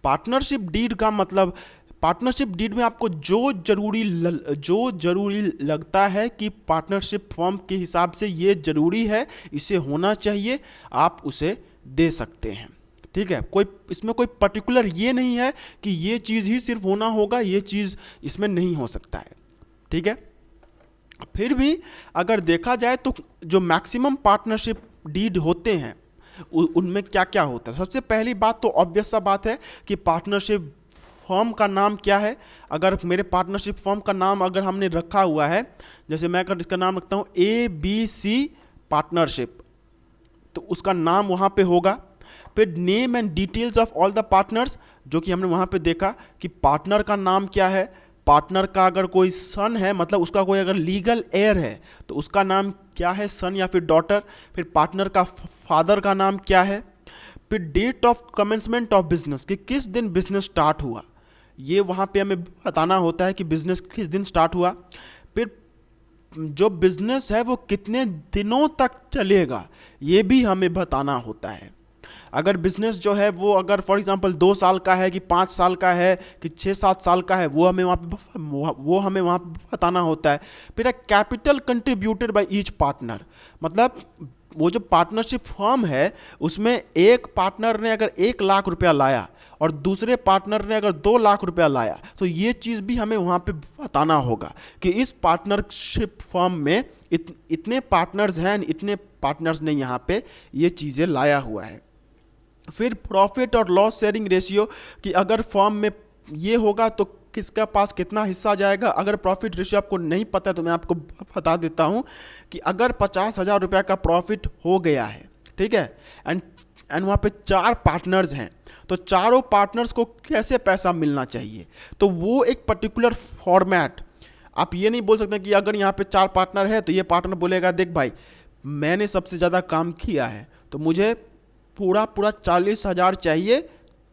S1: पार्टनरशिप डीड का मतलब, पार्टनरशिप डीड में आपको जो जरूरी लगता है कि पार्टनरशिप फर्म के हिसाब से ये जरूरी है, इसे होना चाहिए, आप उसे दे सकते हैं, ठीक है। इसमें कोई पर्टिकुलर ये नहीं है कि ये चीज़ ही सिर्फ होना होगा, ये चीज़ इसमें नहीं हो सकता है, ठीक है। फिर भी अगर देखा जाए तो जो मैक्सिमम पार्टनरशिप डीड होते हैं उनमें क्या क्या होता है। सबसे पहली बात तो ऑब्वियस सा बात है कि पार्टनरशिप फर्म का नाम क्या है। अगर मेरे पार्टनरशिप फर्म का नाम अगर हमने रखा हुआ है, जैसे मैं अगर इसका नाम रखता हूँ ABC पार्टनरशिप, तो उसका नाम वहाँ पे होगा। फिर name and details of all the partners, जो कि हमने वहाँ पे देखा कि पार्टनर का नाम क्या है, पार्टनर का अगर कोई सन है, मतलब उसका कोई अगर लीगल एयर है तो उसका नाम क्या है, सन या फिर डॉटर। फिर पार्टनर का फादर का नाम क्या है। फिर date of commencement of business, कि किस दिन बिजनेस स्टार्ट हुआ, ये वहाँ पे हमें बताना होता है कि बिजनेस किस दिन स्टार्ट हुआ। फिर जो बिजनेस है वो कितने दिनों तक चलेगा, ये भी हमें बताना होता है। अगर बिजनेस जो है वो अगर फॉर एग्जांपल 2 साल का है कि 5 साल का है कि 6-7 साल का है, वो हमें वहाँ पे बताना होता है। फिर एक capital contributed by each partner, मतलब वो जो पार्टनरशिप फर्म है उसमें एक पार्टनर ने अगर 1 लाख रुपया लाया और दूसरे पार्टनर ने अगर 2 लाख रुपया लाया, तो ये चीज़ भी हमें वहाँ पे बताना होगा कि इस पार्टनरशिप फर्म में इतने पार्टनर्स हैं, इतने पार्टनर्स ने यहाँ पे ये चीज़ें लाया हुआ है। फिर प्रॉफिट और लॉस शेयरिंग रेशियो, कि अगर फर्म में ये होगा तो किसका पास कितना हिस्सा जाएगा। अगर प्रॉफिट रेशियो आपको नहीं पता है तो मैं आपको बता देता हूँ कि अगर 50,000 रुपया का प्रॉफिट हो गया है, ठीक है, एंड वहाँ पे 4 पार्टनर्स हैं, तो चारों पार्टनर्स को कैसे पैसा मिलना चाहिए, तो वो एक पर्टिकुलर फॉर्मेट। आप ये नहीं बोल सकते कि अगर यहाँ पे 4 पार्टनर है तो ये पार्टनर बोलेगा देख भाई मैंने सबसे ज़्यादा काम किया है तो मुझे पूरा 40,000 चाहिए,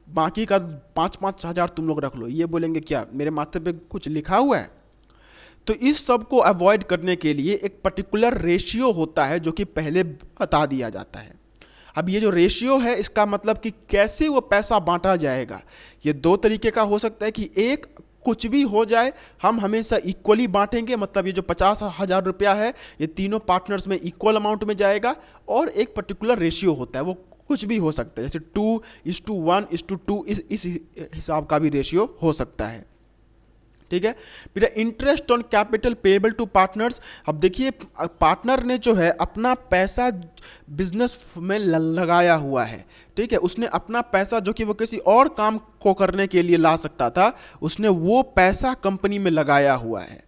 S1: बाकी का 5-5 हज़ार तुम लोग रख लो। ये बोलेंगे क्या मेरे माथे पे कुछ लिखा हुआ है। तो इस सब को अवॉइड करने के लिए एक पर्टिकुलर रेशियो होता है जो कि पहले बता दिया जाता है। अब ये जो रेशियो है इसका मतलब कि कैसे वो पैसा बांटा जाएगा, ये 2 तरीके का हो सकता है कि एक कुछ भी हो जाए हम हमेशा इक्वली बांटेंगे, मतलब ये जो 50,000 रुपया है ये तीनों पार्टनर्स में इक्वल अमाउंट में जाएगा, और एक पर्टिकुलर रेशियो होता है वो कुछ भी हो सकता है, जैसे 2:1:2 इस हिसाब का भी रेशियो हो सकता है। ठीक है। फिर interest on capital payable to partners. अब देखिए पार्टनर ने जो है अपना पैसा बिजनेस में लगाया हुआ है, ठीक है, उसने अपना पैसा जो कि वो किसी और काम को करने के लिए ला सकता था, उसने वो पैसा कंपनी में लगाया हुआ है,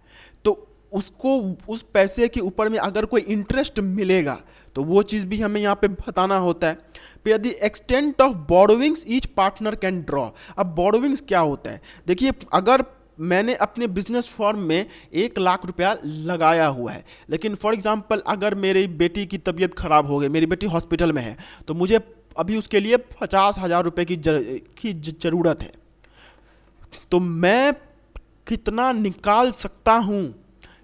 S1: तो उसको उस पैसे के ऊपर में अगर कोई इंटरेस्ट मिलेगा तो वो चीज़ भी हमें यहाँ पे बताना होता है। फिर यदि extent of borrowings each partner can draw. अब बोरोविंग्स क्या होता है, देखिए अगर मैंने अपने बिजनेस फॉर्म में 1 लाख रुपया लगाया हुआ है, लेकिन फॉर एग्जांपल अगर मेरी बेटी की तबीयत खराब हो गई, मेरी बेटी हॉस्पिटल में है, तो मुझे अभी उसके लिए 50,000 रुपये की ज़रूरत है, तो मैं कितना निकाल सकता हूँ,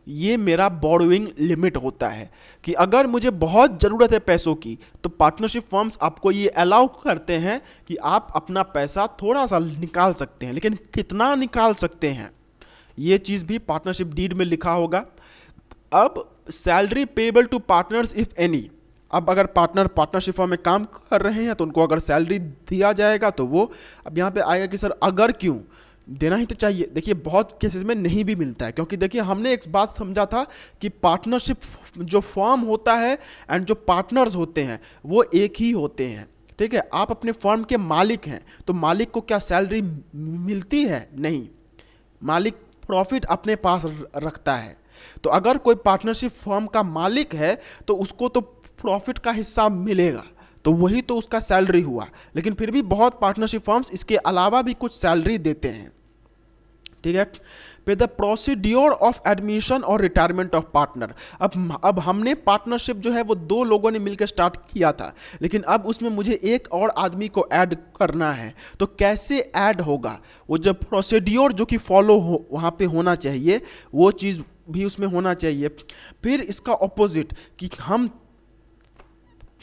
S1: ये मेरा बोरोइंग लिमिट होता है। कि अगर मुझे बहुत ज़रूरत है पैसों की, तो पार्टनरशिप फर्म्स आपको ये अलाउ करते हैं कि आप अपना पैसा थोड़ा सा निकाल सकते हैं, लेकिन कितना निकाल सकते हैं ये चीज़ भी पार्टनरशिप डीड में लिखा होगा। अब salary payable to partners if any. अब अगर पार्टनर पार्टनरशिप फर्म में काम कर रहे हैं तो उनको अगर सैलरी दिया जाएगा तो वो, अब यहाँ पे आएगा कि सर अगर क्यों, देना ही तो चाहिए। देखिए बहुत केसेस में नहीं भी मिलता है, क्योंकि देखिए हमने एक बात समझा था कि पार्टनरशिप जो फर्म होता है एंड जो पार्टनर्स होते हैं वो एक ही होते हैं, ठीक है। आप अपने फर्म के मालिक हैं, तो मालिक को क्या सैलरी मिलती है? नहीं, मालिक प्रॉफिट अपने पास रखता है। तो अगर कोई पार्टनरशिप फर्म का मालिक है तो उसको तो प्रॉफिट का हिस्सा मिलेगा, तो वही तो उसका सैलरी हुआ। लेकिन फिर भी बहुत पार्टनरशिप फर्म्स इसके अलावा भी कुछ सैलरी देते हैं, ठीक है। फिर द प्रोसीड्योर ऑफ एडमिशन और रिटायरमेंट ऑफ पार्टनर। अब हमने पार्टनरशिप जो है वो 2 लोगों ने मिलकर स्टार्ट किया था, लेकिन अब उसमें मुझे एक और आदमी को ऐड करना है, तो कैसे ऐड होगा? वो जो प्रोसीड्योर जो कि फॉलो हो वहाँ पे होना चाहिए, वो चीज़ भी उसमें होना चाहिए। फिर इसका ऑपोजिट कि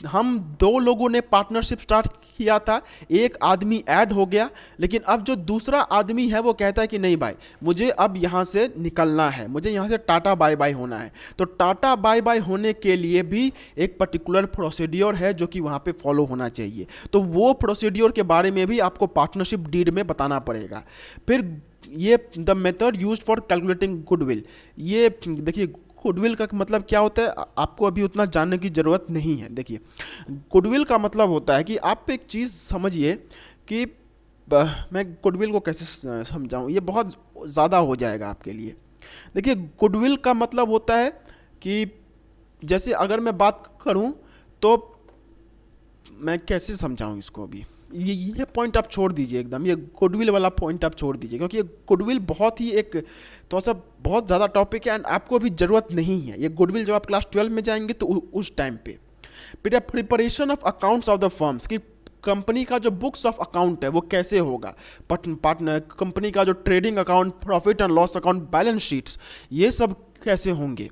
S1: हम 2 लोगों ने पार्टनरशिप स्टार्ट किया था, एक आदमी ऐड हो गया, लेकिन अब जो दूसरा आदमी है वो कहता है कि नहीं भाई, मुझे अब यहाँ से निकलना है, मुझे यहाँ से टाटा बाय बाय होना है। तो टाटा बाय बाय होने के लिए भी एक पर्टिकुलर प्रोसीड्योर है जो कि वहाँ पे फॉलो होना चाहिए, तो वो प्रोसीड्योर के बारे में भी आपको पार्टनरशिप डीड में बताना पड़ेगा। फिर ये the method used for calculating goodwill. ये देखिए गुडविल का मतलब क्या होता है, आपको अभी उतना जानने की ज़रूरत नहीं है। देखिए गुडविल का मतलब होता है कि आप एक चीज़ समझिए कि मैं गुडविल को कैसे समझाऊं, ये बहुत ज़्यादा हो जाएगा आपके लिए। देखिए गुडविल का मतलब होता है कि जैसे अगर मैं बात करूं तो मैं कैसे समझाऊं इसको, अभी ये पॉइंट आप छोड़ दीजिए एकदम, ये गुडविल वाला पॉइंट आप छोड़ दीजिए, क्योंकि ये गुडविल बहुत ही एक तो सा बहुत ज़्यादा टॉपिक है एंड आपको अभी ज़रूरत नहीं है। ये गुडविल जब आप क्लास 12 में जाएंगे तो उस टाइम पे। फिर preparation of accounts of the firms, कि कंपनी का जो बुक्स ऑफ अकाउंट है वो कैसे होगा, पार्टनर कंपनी का जो trading account, profit and loss account, balance sheets, ये सब कैसे होंगे।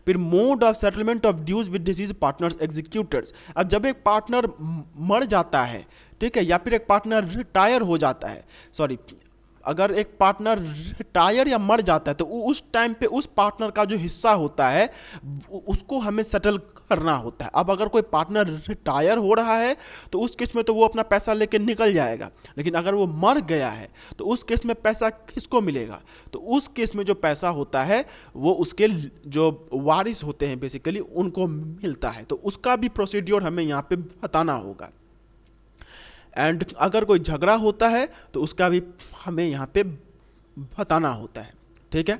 S1: फिर mode of settlement of dues with deceased partners executors. अब जब एक पार्टनर मर जाता है, ठीक है, या फिर एक पार्टनर रिटायर हो जाता है, सॉरी, अगर एक पार्टनर रिटायर या मर जाता है तो उस टाइम पे उस पार्टनर का जो हिस्सा होता है उसको हमें सेटल करना होता है। अब अगर कोई पार्टनर रिटायर हो रहा है तो उस केस में तो वो अपना पैसा लेके निकल जाएगा, लेकिन अगर वो मर गया है तो उस केस में पैसा किसको मिलेगा? तो उस केस में जो पैसा होता है वो उसके जो वारिस होते हैं बेसिकली उनको मिलता है, तो उसका भी प्रोसीड्योर हमें यहाँ पे बताना होगा। एंड अगर कोई झगड़ा होता है तो उसका भी हमें यहाँ पे बताना होता है, ठीक है।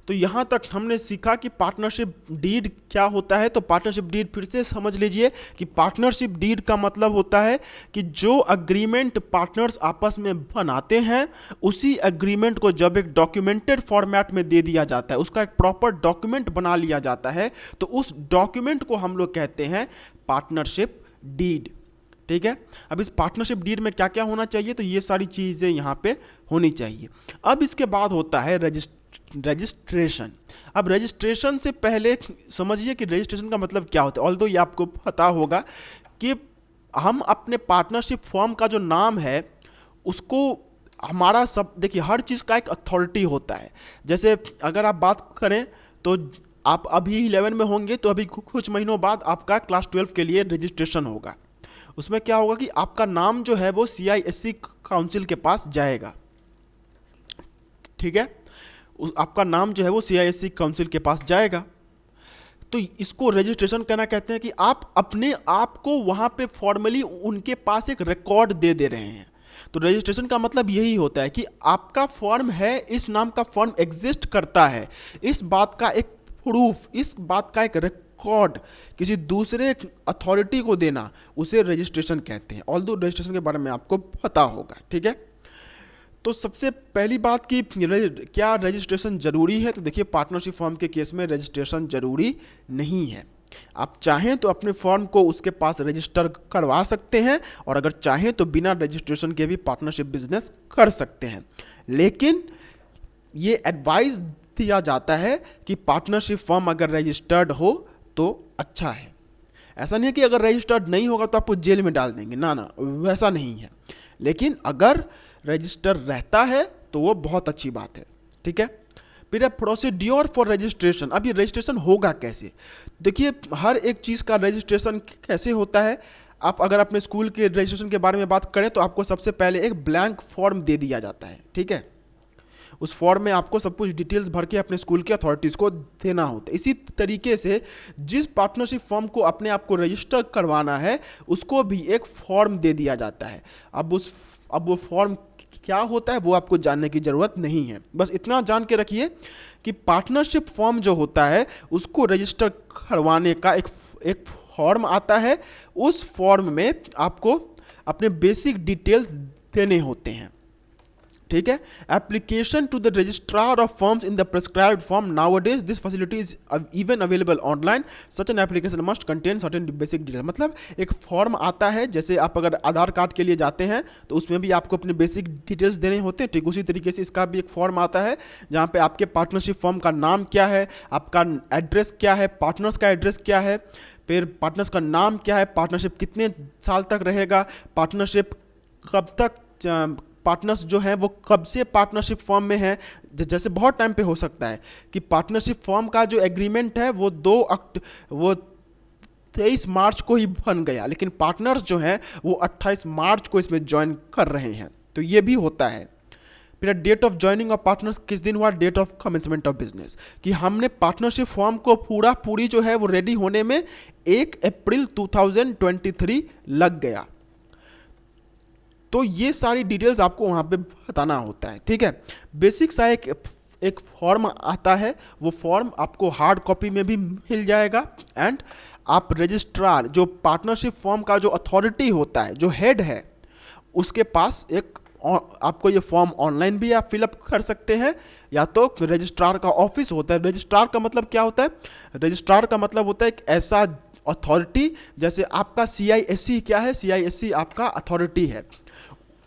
S1: तो यहाँ तक हमने सीखा कि पार्टनरशिप डीड क्या होता है। तो पार्टनरशिप डीड फिर से समझ लीजिए कि पार्टनरशिप डीड का मतलब होता है कि जो अग्रीमेंट पार्टनर्स आपस में बनाते हैं उसी अग्रीमेंट को जब एक डॉक्यूमेंटेड फॉर्मेट में दे दिया जाता है, उसका एक प्रॉपर डॉक्यूमेंट बना लिया जाता है, तो उस डॉक्यूमेंट को हम लोग कहते हैं पार्टनरशिप डीड, ठीक है। अब इस पार्टनरशिप डीड में क्या क्या होना चाहिए, तो ये सारी चीज़ें यहाँ पे होनी चाहिए। अब इसके बाद होता है रजिस्ट्रेशन। अब रजिस्ट्रेशन से पहले समझिए कि रजिस्ट्रेशन का मतलब क्या होता है। ऑल्दो ये आपको पता होगा कि हम अपने पार्टनरशिप फर्म का जो नाम है उसको हमारा सब, देखिए हर चीज़ का एक अथॉरिटी होता है। जैसे अगर आप बात करें तो आप अभी 11 में होंगे तो अभी कुछ महीनों बाद आपका क्लास 12 के लिए रजिस्ट्रेशन होगा, उसमें क्या होगा कि आपका नाम जो है वो CISC काउंसिल के पास जाएगा, ठीक है। आपका नाम जो है वो CISC काउंसिल के पास जाएगा। तो इसको रजिस्ट्रेशन करना कहते हैं कि आप अपने आप को वहां पे फॉर्मली उनके पास एक रिकॉर्ड दे दे रहे हैं। तो रजिस्ट्रेशन का मतलब यही होता है कि आपका फॉर्म है, इस नाम का फॉर्म एग्जिस्ट करता है, इस बात का एक प्रूफ, इस बात का एक रिकॉर्ड किसी दूसरे अथॉरिटी को देना, उसे रजिस्ट्रेशन कहते हैं। ऑल्दो रजिस्ट्रेशन के बारे में आपको पता होगा, ठीक है। तो सबसे पहली बात कि क्या रजिस्ट्रेशन जरूरी है, तो देखिए पार्टनरशिप फॉर्म के केस में रजिस्ट्रेशन जरूरी नहीं है। आप चाहें तो अपने फॉर्म को उसके पास रजिस्टर करवा सकते हैं, और अगर चाहें तो बिना रजिस्ट्रेशन के भी पार्टनरशिप बिजनेस कर सकते हैं। लेकिन ये एडवाइस दिया जाता है कि पार्टनरशिप फॉर्म अगर रजिस्टर्ड हो तो अच्छा है। ऐसा नहीं है कि अगर रजिस्टर्ड नहीं होगा तो आपको जेल में डाल देंगे, ना ना, वैसा नहीं है। लेकिन अगर रजिस्टर रहता है तो वो बहुत अच्छी बात है, ठीक है। फिर प्रोसीड्योर फॉर रजिस्ट्रेशन, अब ये रजिस्ट्रेशन होगा कैसे? देखिए हर एक चीज़ का रजिस्ट्रेशन कैसे होता है। आप अगर अपने स्कूल के रजिस्ट्रेशन के बारे में बात करें तो आपको सबसे पहले एक ब्लैंक फॉर्म दे दिया जाता है, ठीक है। उस फॉर्म में आपको सब कुछ डिटेल्स भर के अपने स्कूल के अथॉरिटीज़ को देना होता है। इसी तरीके से जिस पार्टनरशिप फॉर्म को अपने आप को रजिस्टर करवाना है उसको भी एक फॉर्म दे दिया जाता है। अब वो फॉर्म क्या होता है वो आपको जानने की ज़रूरत नहीं है, बस इतना जान के रखिए कि पार्टनरशिप फॉर्म जो होता है उसको रजिस्टर करवाने का एक फॉर्म आता है। उस फॉर्म में आपको अपने बेसिक डिटेल्स देने होते हैं, ठीक है। Application to the registrar of firms in the prescribed form, nowadays this facility is even available online, such an application must contain certain basic detail. मतलब एक फॉर्म आता है, जैसे आप अगर आधार कार्ड के लिए जाते हैं तो उसमें भी आपको अपने बेसिक डिटेल्स देने होते हैं, ठीक उसी तरीके से इसका भी एक फॉर्म आता है जहाँ पे आपके पार्टनरशिप फॉर्म का नाम क्या है, आपका एड्रेस क्या है, पार्टनर्स का एड्रेस क्या है, फिर पार्टनर्स का नाम क्या है, पार्टनरशिप कितने साल तक रहेगा, पार्टनरशिप कब तक, पार्टनर्स जो हैं वो कब से पार्टनरशिप फॉर्म में हैं। जैसे बहुत टाइम पे हो सकता है कि पार्टनरशिप फॉर्म का जो एग्रीमेंट है वो 23 मार्च को ही बन गया, लेकिन पार्टनर्स जो हैं वो 28 मार्च को इसमें ज्वाइन कर रहे हैं, तो ये भी होता है। फिर date of joining of partners किस दिन हुआ, date of commencement of business, कि हमने पार्टनरशिप फॉर्म को पूरी जो है वो रेडी होने में 1 अप्रैल 2023 लग गया। तो ये सारी डिटेल्स आपको वहाँ पे बताना होता है, ठीक है। बेसिक सा एक फॉर्म आता है, वो फॉर्म आपको हार्ड कॉपी में भी मिल जाएगा। एंड आप रजिस्ट्रार, जो पार्टनरशिप फॉर्म का जो अथॉरिटी होता है, जो हेड है, उसके पास एक आपको ये फॉर्म ऑनलाइन भी आप फिलअप कर सकते हैं, या तो रजिस्ट्रार का ऑफिस होता है। रजिस्ट्रार का मतलब क्या होता है? रजिस्ट्रार का मतलब होता है एक ऐसा अथॉरिटी, जैसे आपका CISC क्या है, CISC आपका अथॉरिटी है,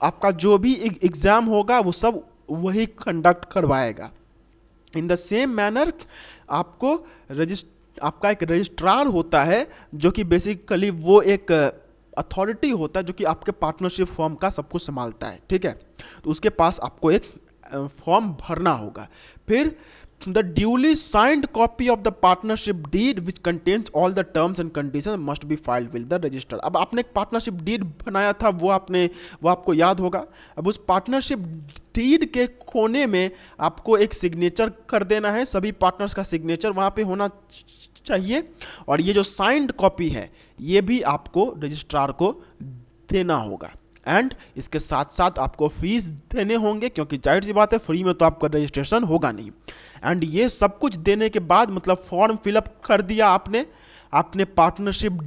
S1: आपका जो भी एग्ज़ाम होगा वो सब वही कंडक्ट करवाएगा। इन द सेम मैनर आपको आपका एक रजिस्ट्रार होता है जो कि बेसिकली वो एक अथॉरिटी होता है जो कि आपके पार्टनरशिप फॉर्म का सब कुछ संभालता है, ठीक है। तो उसके पास आपको एक फॉर्म भरना होगा। फिर the duly signed copy of the partnership deed which contains all the terms and conditions must be filed with the register। अब आपने एक पार्टनरशिप डीड बनाया था, वो आपको याद होगा। अब उस पार्टनरशिप डीड के कोने में आपको एक सिग्नेचर कर देना है, सभी पार्टनर्स का सिग्नेचर वहाँ पे होना चाहिए। और ये जो साइंड कॉपी है ये भी आपको रजिस्ट्रार को देना होगा। एंड इसके साथ साथ आपको फीस देने होंगे, क्योंकि जाहिर सी बात है फ्री में तो आपका रजिस्ट्रेशन होगा नहीं। एंड ये सब कुछ देने के बाद, मतलब फॉर्म फिलअप कर दिया आपने पार्टनरशिप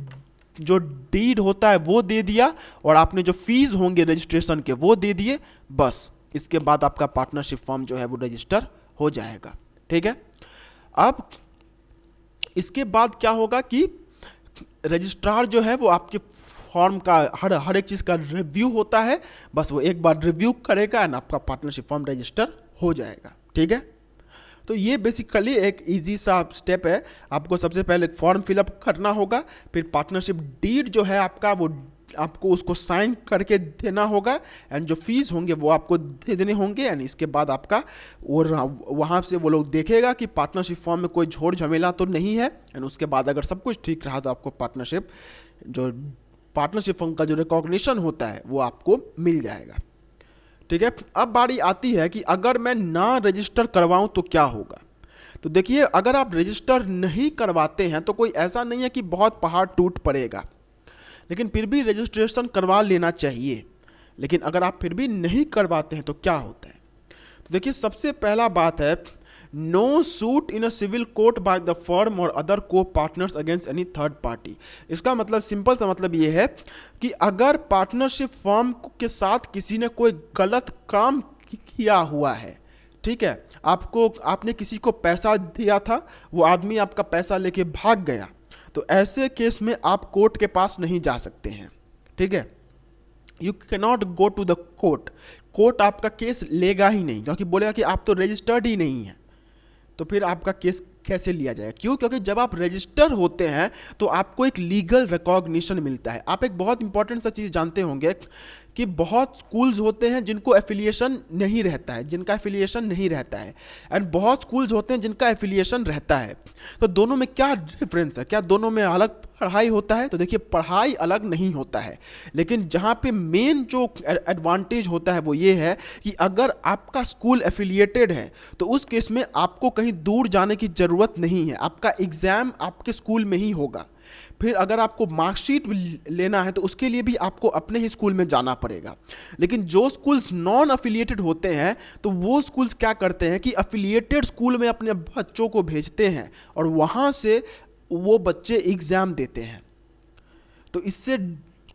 S1: जो डीड होता है वो दे दिया, और आपने जो फीस होंगे रजिस्ट्रेशन के वो दे दिए, बस इसके बाद आपका पार्टनरशिप फॉर्म जो है वो रजिस्टर हो जाएगा, ठीक है। अब इसके बाद क्या होगा कि रजिस्ट्रार जो है वो आपके फॉर्म का हर एक चीज़ का रिव्यू होता है, बस वो एक बार रिव्यू करेगा एंड आपका पार्टनरशिप फॉर्म रजिस्टर हो जाएगा, ठीक है। तो ये बेसिकली एक इजी सा स्टेप है। आपको सबसे पहले फॉर्म फिलअप करना होगा, फिर पार्टनरशिप डीड जो है आपका वो आपको उसको साइन करके देना होगा, एंड जो फीस होंगे वो आपको दे देने होंगे। एंड इसके बाद आपका वहाँ से वो लोग देखेगा कि पार्टनरशिप फॉर्म में कोई झोड़ झमेला तो नहीं है, एंड उसके बाद अगर सब कुछ ठीक रहा तो आपको पार्टनरशिप जो पार्टनरशिप फर्म का जो रिकॉग्निशन होता है वो आपको मिल जाएगा। ठीक है, अब बारी आती है कि अगर मैं ना रजिस्टर करवाऊं तो क्या होगा। तो देखिए, अगर आप रजिस्टर नहीं करवाते हैं तो कोई ऐसा नहीं है कि बहुत पहाड़ टूट पड़ेगा, लेकिन फिर भी रजिस्ट्रेशन करवा लेना चाहिए। लेकिन अगर आप फिर भी नहीं करवाते हैं तो क्या होता है। तो देखिए, सबसे पहला बात है no suit in a civil court by the firm or other copartners against any third party. इसका मतलब सिंपल सा मतलब ये है कि अगर पार्टनरशिप फर्म के साथ किसी ने कोई गलत काम किया हुआ है, ठीक है, आपने किसी को पैसा दिया था, वो आदमी आपका पैसा लेके भाग गया, तो ऐसे केस में आप कोर्ट के पास नहीं जा सकते हैं। ठीक है, you can not go to the court. Court आपका केस लेगा ही नहीं, क्योंकि बोलेगा कि आप तो रजिस्टर्ड ही नहीं है। तो फिर आपका केस कैसे लिया जाएगा? क्यों? क्योंकि जब आप रजिस्टर होते हैं तो आपको एक लीगल रिकॉग्निशन मिलता है। आप एक बहुत इंपॉर्टेंट सा चीज़ जानते होंगे कि बहुत स्कूल्स होते हैं जिनको एफिलिएशन नहीं रहता है, जिनका एफिलिएशन नहीं रहता है, एंड बहुत स्कूल्स होते हैं जिनका एफिलिएशन रहता है। तो दोनों में क्या डिफरेंस है? क्या दोनों में अलग पढ़ाई होता है? तो देखिए, पढ़ाई अलग नहीं होता है, लेकिन जहाँ पे मेन जो एडवांटेज होता है वो ये है कि अगर आपका स्कूल एफिलिएटेड है तो उस केस में आपको कहीं दूर जाने की ज़रूरत नहीं है, आपका एग्ज़ाम आपके स्कूल में ही होगा। फिर अगर आपको मार्कशीट लेना है तो उसके लिए भी आपको अपने ही स्कूल में जाना पड़ेगा। लेकिन जो स्कूल्स नॉन अफिलिएटेड होते हैं तो वो स्कूल्स क्या करते हैं कि अफिलिएटेड स्कूल में अपने बच्चों को भेजते हैं और वहाँ से वो बच्चे एग्ज़ाम देते हैं। तो इससे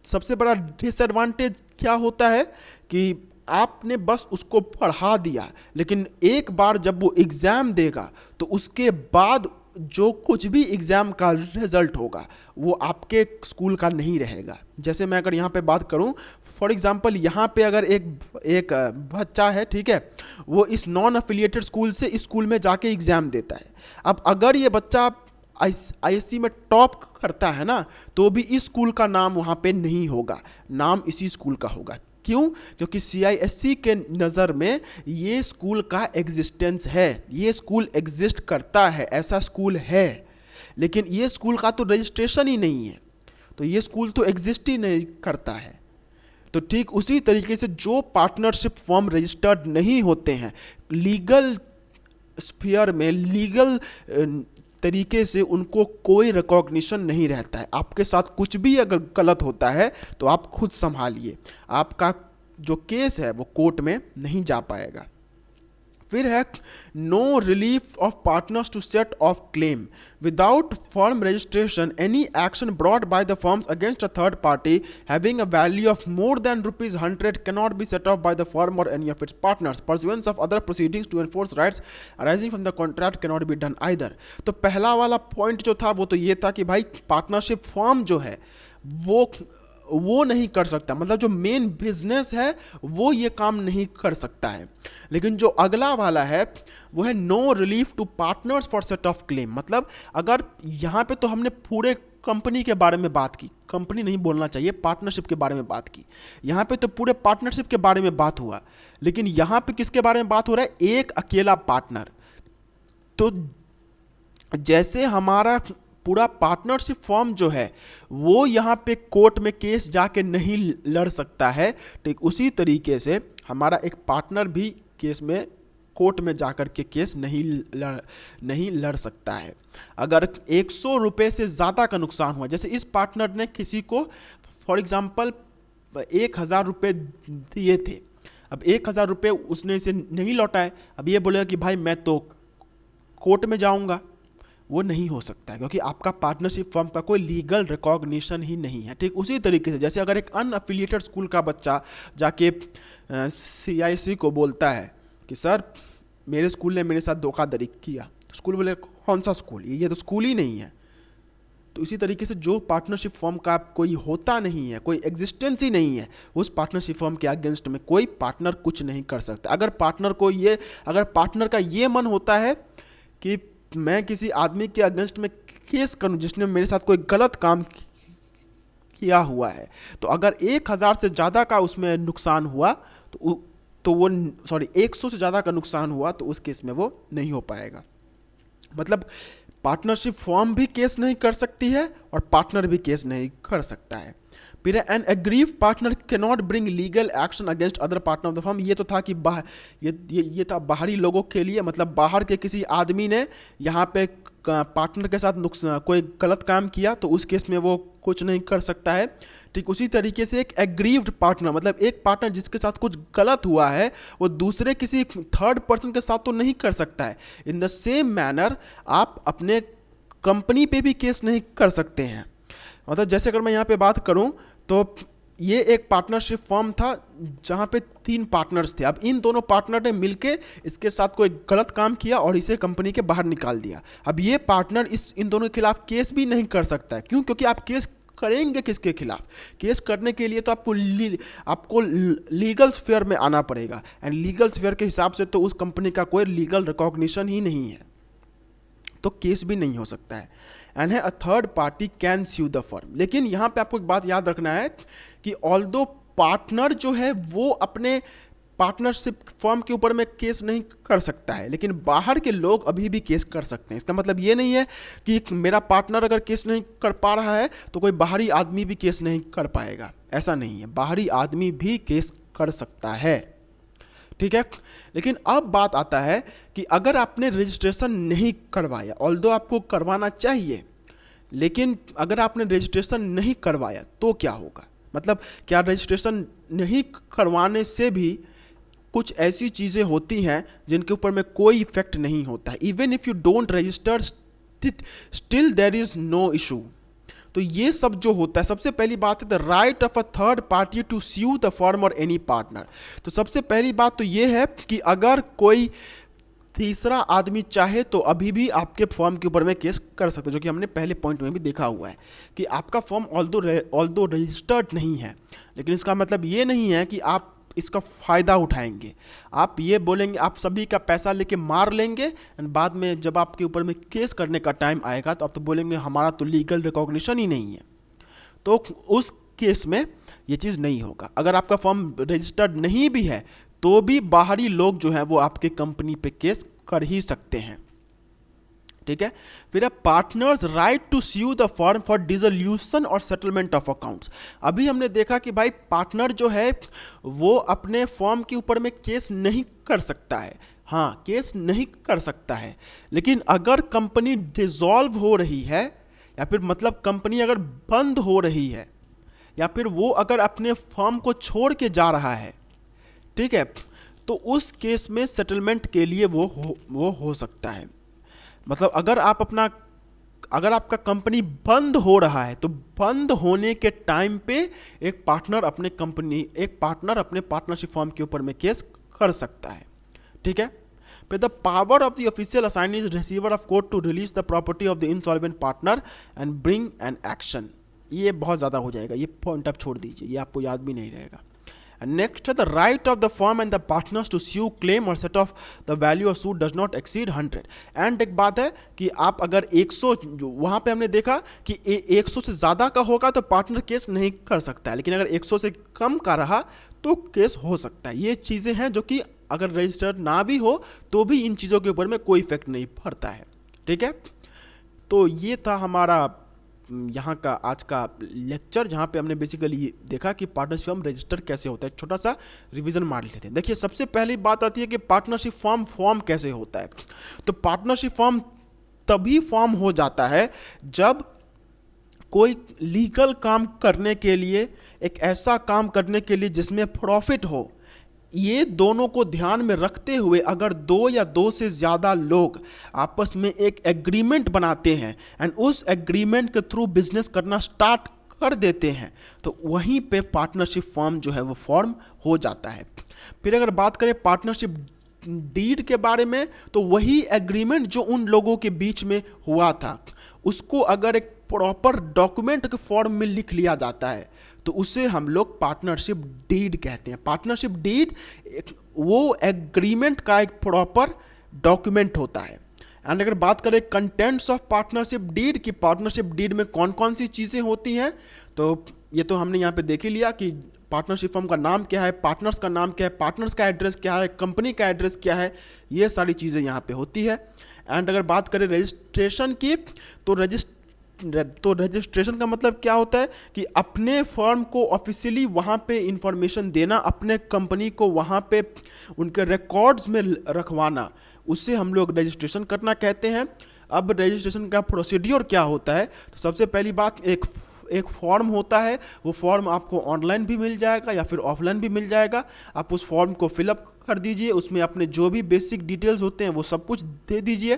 S1: सबसे बड़ा डिसएडवांटेज क्या होता है कि आपने बस उसको पढ़ा दिया, लेकिन एक बार जब वो एग्ज़ाम देगा तो उसके बाद जो कुछ भी एग्ज़ाम का रिजल्ट होगा वो आपके स्कूल का नहीं रहेगा। जैसे मैं अगर यहाँ पे बात करूँ, फॉर एग्जांपल यहाँ पे अगर एक बच्चा है, ठीक है, वो इस नॉन अफिलिएटेड स्कूल से इस स्कूल में जाके एग्ज़ाम देता है। अब अगर ये बच्चा आईएससी में टॉप करता है ना, तो भी इस स्कूल का नाम वहाँ पे नहीं होगा, नाम इसी स्कूल का होगा। क्यों? क्योंकि सीआईएससी के नज़र में ये स्कूल का एग्जिस्टेंस है, ये स्कूल एग्जिस्ट करता है, ऐसा स्कूल है, लेकिन ये स्कूल का तो रजिस्ट्रेशन ही नहीं है, तो ये स्कूल तो एग्जिस्ट ही नहीं करता है। तो ठीक उसी तरीके से जो पार्टनरशिप फर्म रजिस्टर्ड नहीं होते हैं, लीगल स्फीयर में, लीगल तरीके से उनको कोई रिकॉग्निशन नहीं रहता है। आपके साथ कुछ भी अगर गलत होता है तो आप खुद संभालिए, आपका जो केस है वो कोर्ट में नहीं जा पाएगा। फिर है no relief of partners to set off claim without firm registration. Any action brought by the firms against a third party having a value of more than ₹100 cannot be set off by the firm or any of its partners. Pursuance of other proceedings to enforce rights arising from the contract cannot be done either. तो पहला वाला point जो था वो तो ये था कि भाई पार्टनरशिप फर्म जो है वो नहीं कर सकता, मतलब जो मेन बिजनेस है वो ये काम नहीं कर सकता है। लेकिन जो अगला वाला है वो है no relief to partners for set off claim. मतलब अगर यहाँ पे तो हमने पूरे कंपनी के बारे में बात की, कंपनी नहीं बोलना चाहिए, पार्टनरशिप के बारे में बात की। यहाँ पे तो पूरे पार्टनरशिप के बारे में बात हुआ, लेकिन यहाँ पे किसके बारे में बात हो रहा है? एक अकेला पार्टनर। तो जैसे हमारा पूरा पार्टनरशिप फॉर्म जो है वो यहाँ पे कोर्ट में केस जाके नहीं लड़ सकता है, ठीक उसी तरीके से हमारा एक पार्टनर भी केस में कोर्ट में जाकर के केस नहीं लड़ सकता है। अगर 100 रुपये से ज़्यादा का नुकसान हुआ, जैसे इस पार्टनर ने किसी को फॉर एग्जांपल 1000 रुपये दिए थे, अब 1000 रुपये उसने इसे नहीं लौटाए, अब ये बोलेगा कि भाई मैं तो कोर्ट में जाऊंगा, वो नहीं हो सकता है क्योंकि आपका पार्टनरशिप फर्म का कोई लीगल रिकॉग्निशन ही नहीं है। ठीक उसी तरीके से जैसे अगर एक अनअफिलिएटेड स्कूल का बच्चा जाके सीआईसी को बोलता है कि सर मेरे स्कूल ने मेरे साथ धोखाधड़ी किया, तो स्कूल बोले कौन सा स्कूल, ये तो स्कूल ही नहीं है। तो इसी तरीके से जो पार्टनरशिप फर्म का कोई होता नहीं है, कोई एग्जिस्टेंस ही नहीं है, उस पार्टनरशिप फर्म के अगेंस्ट में कोई पार्टनर कुछ नहीं कर सकता। अगर पार्टनर का ये मन होता है कि मैं किसी आदमी के अगेंस्ट में केस करूं जिसने मेरे साथ कोई गलत काम किया हुआ है, तो अगर 1000 से ज़्यादा का उसमें नुकसान हुआ तो वो 100 से ज़्यादा का नुकसान हुआ तो उस केस में वो नहीं हो पाएगा। मतलब पार्टनरशिप फर्म भी केस नहीं कर सकती है और पार्टनर भी केस नहीं कर सकता है। फिर an aggrieve partner can not bring legal action against other partner of the firm. ये तो था कि ये था बाहरी लोगों के लिए, मतलब बाहर के किसी आदमी ने यहाँ पे पार्टनर के साथ नुकसान कोई गलत काम किया तो उस केस में वो कुछ नहीं कर सकता है। ठीक उसी तरीके से एक एग्रीव्ड पार्टनर, मतलब एक पार्टनर जिसके साथ कुछ गलत हुआ है वो दूसरे किसी थर्ड पर्सन के साथ तो नहीं कर सकता है। इन द सेम मैनर आप अपने कंपनी पे भी केस नहीं कर सकते हैं। मतलब जैसे अगर मैं यहाँ पे बात करूँ तो ये एक पार्टनरशिप फर्म था जहाँ पे 3 पार्टनर्स थे। अब इन दोनों पार्टनर ने मिलके इसके साथ कोई गलत काम किया और इसे कंपनी के बाहर निकाल दिया। अब ये पार्टनर इन दोनों के खिलाफ केस भी नहीं कर सकता है। क्यों? क्योंकि आप केस करेंगे किसके खिलाफ? केस करने के लिए तो आपको लीगल स्फीयर में आना पड़ेगा, एंड लीगल स्फीयर के हिसाब से तो उस कंपनी का कोई लीगल रिकॉग्निशन ही नहीं है, तो केस भी नहीं हो सकता है। एंड है a third party can sue the firm. लेकिन यहाँ पे आपको एक बात याद रखना है कि ऑल्दो पार्टनर जो है वो अपने पार्टनरशिप फर्म के ऊपर में केस नहीं कर सकता है, लेकिन बाहर के लोग अभी भी केस कर सकते हैं। इसका मतलब ये नहीं है कि मेरा पार्टनर अगर केस नहीं कर पा रहा है तो कोई बाहरी आदमी भी केस नहीं कर पाएगा, ऐसा नहीं है। बाहरी आदमी भी केस कर सकता है, ठीक है। लेकिन अब बात आता है कि अगर आपने रजिस्ट्रेशन नहीं करवाया, ऑल्दो आपको करवाना चाहिए, लेकिन अगर आपने रजिस्ट्रेशन नहीं करवाया तो क्या होगा? मतलब क्या रजिस्ट्रेशन नहीं करवाने से भी कुछ ऐसी चीज़ें होती हैं जिनके ऊपर में कोई इफेक्ट नहीं होता है? Even if you don't register still there is no issue. तो ये सब जो होता है, सबसे पहली बात है the right of a third party to sue the firm or any partner. तो सबसे पहली बात तो ये है कि अगर कोई तीसरा आदमी चाहे तो अभी भी आपके फर्म के ऊपर में केस कर सकते हैं, जो कि हमने पहले पॉइंट में भी देखा हुआ है कि आपका फर्म ऑल्दो रजिस्टर्ड नहीं है, लेकिन इसका मतलब ये नहीं है कि आप इसका फ़ायदा उठाएंगे। आप ये बोलेंगे, आप सभी का पैसा लेके मार लेंगे, एंड बाद में जब आपके ऊपर में केस करने का टाइम आएगा तो आप तो बोलेंगे हमारा तो लीगल रिकॉग्निशन ही नहीं है। तो उस केस में ये चीज़ नहीं होगा। अगर आपका फर्म रजिस्टर्ड नहीं भी है तो भी बाहरी लोग जो हैं वो आपके कंपनी पे केस कर ही सकते हैं, ठीक है। फिर partners right to sue the firm for dissolution और सेटलमेंट ऑफ अकाउंट्स। अभी हमने देखा कि भाई पार्टनर जो है वो अपने फर्म के ऊपर में केस नहीं कर सकता है, हाँ केस नहीं कर सकता है, लेकिन अगर कंपनी डिसॉल्व हो रही है या फिर मतलब कंपनी अगर बंद हो रही है या फिर वो अगर अपने फर्म को छोड़ के जा रहा है, ठीक है, तो उस केस में सेटलमेंट के लिए वो हो सकता है। मतलब अगर आपका कंपनी बंद हो रहा है तो बंद होने के टाइम पे एक पार्टनर अपने पार्टनरशिप फर्म के ऊपर में केस कर सकता है, ठीक है। फिर the power of the official assignee is receiver of court to release the property of the insolvent partner and bring an action. ये बहुत ज़्यादा हो जाएगा, ये पॉइंट आप छोड़ दीजिए, ये आपको याद भी नहीं रहेगा। नेक्स्ट है the right of the firm and the partners to sue claim or set off the value of suit does not exceed 100। And एक बात है कि आप अगर 100, जो वहाँ पे हमने देखा कि 100 से ज़्यादा का होगा तो पार्टनर केस नहीं कर सकता है, लेकिन अगर 100 से कम का रहा तो केस हो सकता है। ये चीज़ें हैं जो कि अगर रजिस्टर्ड ना भी हो तो भी इन चीज़ों के ऊपर में कोई इफेक्ट नहीं पड़ता है, ठीक है। तो ये था हमारा यहाँ का आज का लेक्चर, जहाँ पे हमने बेसिकली देखा कि पार्टनरशिप फर्म रजिस्टर कैसे होता है। छोटा सा रिवीजन मार लेते हैं। देखिए सबसे पहली बात आती है कि पार्टनरशिप फॉर्म कैसे होता है। तो पार्टनरशिप फॉर्म तभी फॉर्म हो जाता है जब कोई लीगल काम करने के लिए, एक ऐसा काम करने के लिए जिसमें प्रॉफिट हो, ये दोनों को ध्यान में रखते हुए अगर 2 या 2 से ज़्यादा लोग आपस में एक एग्रीमेंट बनाते हैं एंड उस एग्रीमेंट के थ्रू बिजनेस करना स्टार्ट कर देते हैं, तो वहीं पे पार्टनरशिप फर्म जो है वो फॉर्म हो जाता है। फिर अगर बात करें पार्टनरशिप डीड के बारे में, तो वही एग्रीमेंट जो उन लोगों के बीच में हुआ था उसको अगर एक प्रॉपर डॉक्यूमेंट के फॉर्म में लिख लिया जाता है तो उसे हम लोग पार्टनरशिप डीड कहते हैं। पार्टनरशिप डीड वो एग्रीमेंट का एक प्रॉपर डॉक्यूमेंट होता है। एंड अगर बात करें कंटेंट्स ऑफ पार्टनरशिप डीड कि पार्टनरशिप डीड में कौन कौन सी चीज़ें होती हैं, तो ये तो हमने यहाँ पे देख ही लिया कि पार्टनरशिप फर्म का नाम क्या है, पार्टनर्स का नाम क्या है, पार्टनर्स का एड्रेस क्या है, कंपनी का एड्रेस क्या है, ये सारी चीज़ें यहाँ पे होती है। एंड अगर बात करें रजिस्ट्रेशन की, तो तो रजिस्ट्रेशन का मतलब क्या होता है कि अपने फर्म को ऑफिशियली वहाँ पे इंफॉर्मेशन देना, अपने कंपनी को वहाँ पे उनके रिकॉर्ड्स में रखवाना, उसे हम लोग रजिस्ट्रेशन करना कहते हैं। अब रजिस्ट्रेशन का प्रोसीड्योर क्या होता है, तो सबसे पहली बात एक फॉर्म होता है। वो फॉर्म आपको ऑनलाइन भी मिल जाएगा या फिर ऑफलाइन भी मिल जाएगा। आप उस फॉर्म को फिलअप कर दीजिए, उसमें अपने जो भी बेसिक डिटेल्स होते हैं वो सब कुछ दे दीजिए।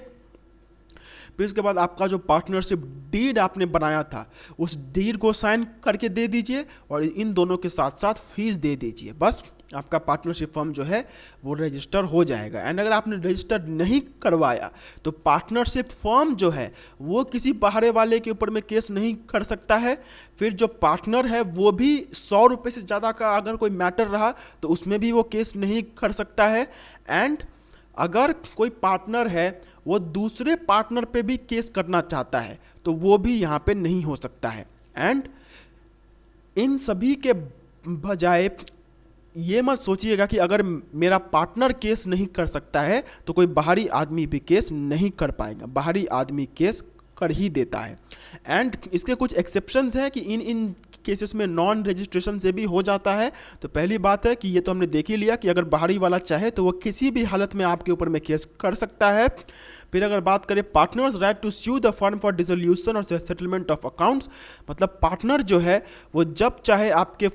S1: फिर इसके बाद आपका जो पार्टनरशिप डीड आपने बनाया था उस डीड को साइन करके दे दीजिए और इन दोनों के साथ साथ फीस दे दीजिए। बस आपका पार्टनरशिप फर्म जो है वो रजिस्टर हो जाएगा। एंड अगर आपने रजिस्टर नहीं करवाया तो पार्टनरशिप फर्म जो है वो किसी बाहर वाले के ऊपर में केस नहीं कर सकता है। फिर जो पार्टनर है वो भी 100 रुपये से ज़्यादा का अगर कोई मैटर रहा तो उसमें भी वो केस नहीं कर सकता है। एंड अगर कोई पार्टनर है वो दूसरे पार्टनर पे भी केस करना चाहता है तो वो भी यहाँ पे नहीं हो सकता है। एंड इन सभी के बजाय ये मत सोचिएगा कि अगर मेरा पार्टनर केस नहीं कर सकता है तो कोई बाहरी आदमी भी केस नहीं कर पाएगा। बाहरी आदमी केस कर ही देता है। एंड इसके कुछ एक्सेप्शंस हैं कि इन केसेस में नॉन रजिस्ट्रेशन से भी हो जाता है। तो पहली बात है कि ये तो हमने देख ही लिया कि अगर बाहरी वाला चाहे तो वो किसी भी हालत में आपके ऊपर में केस कर सकता है। फिर अगर बात करें partners right to sue the firm for dissolution और सेटलमेंट ऑफ अकाउंट्स, मतलब पार्टनर जो है वो जब चाहे आपके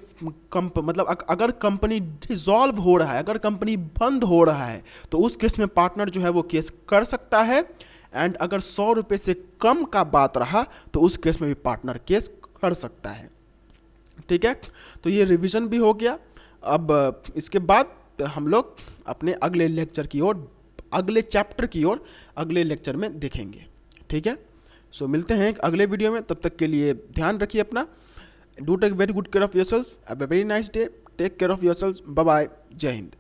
S1: मतलब अगर कंपनी डिसॉल्व हो रहा है, अगर कंपनी बंद हो रहा है तो उस केस में पार्टनर जो है वो केस कर सकता है। एंड अगर 100 रुपये से कम का बात रहा तो उस केस में भी पार्टनर केस कर सकता है। ठीक है, तो ये रिवीजन भी हो गया। अब इसके बाद हम लोग अपने अगले लेक्चर की ओर, अगले चैप्टर की ओर अगले लेक्चर में देखेंगे। ठीक है, सो मिलते हैं अगले वीडियो में। तब तक के लिए ध्यान रखिए अपना। Do take very good care of yourself. Have a very nice day. Take care of yourself. Bye bye. जय हिंद।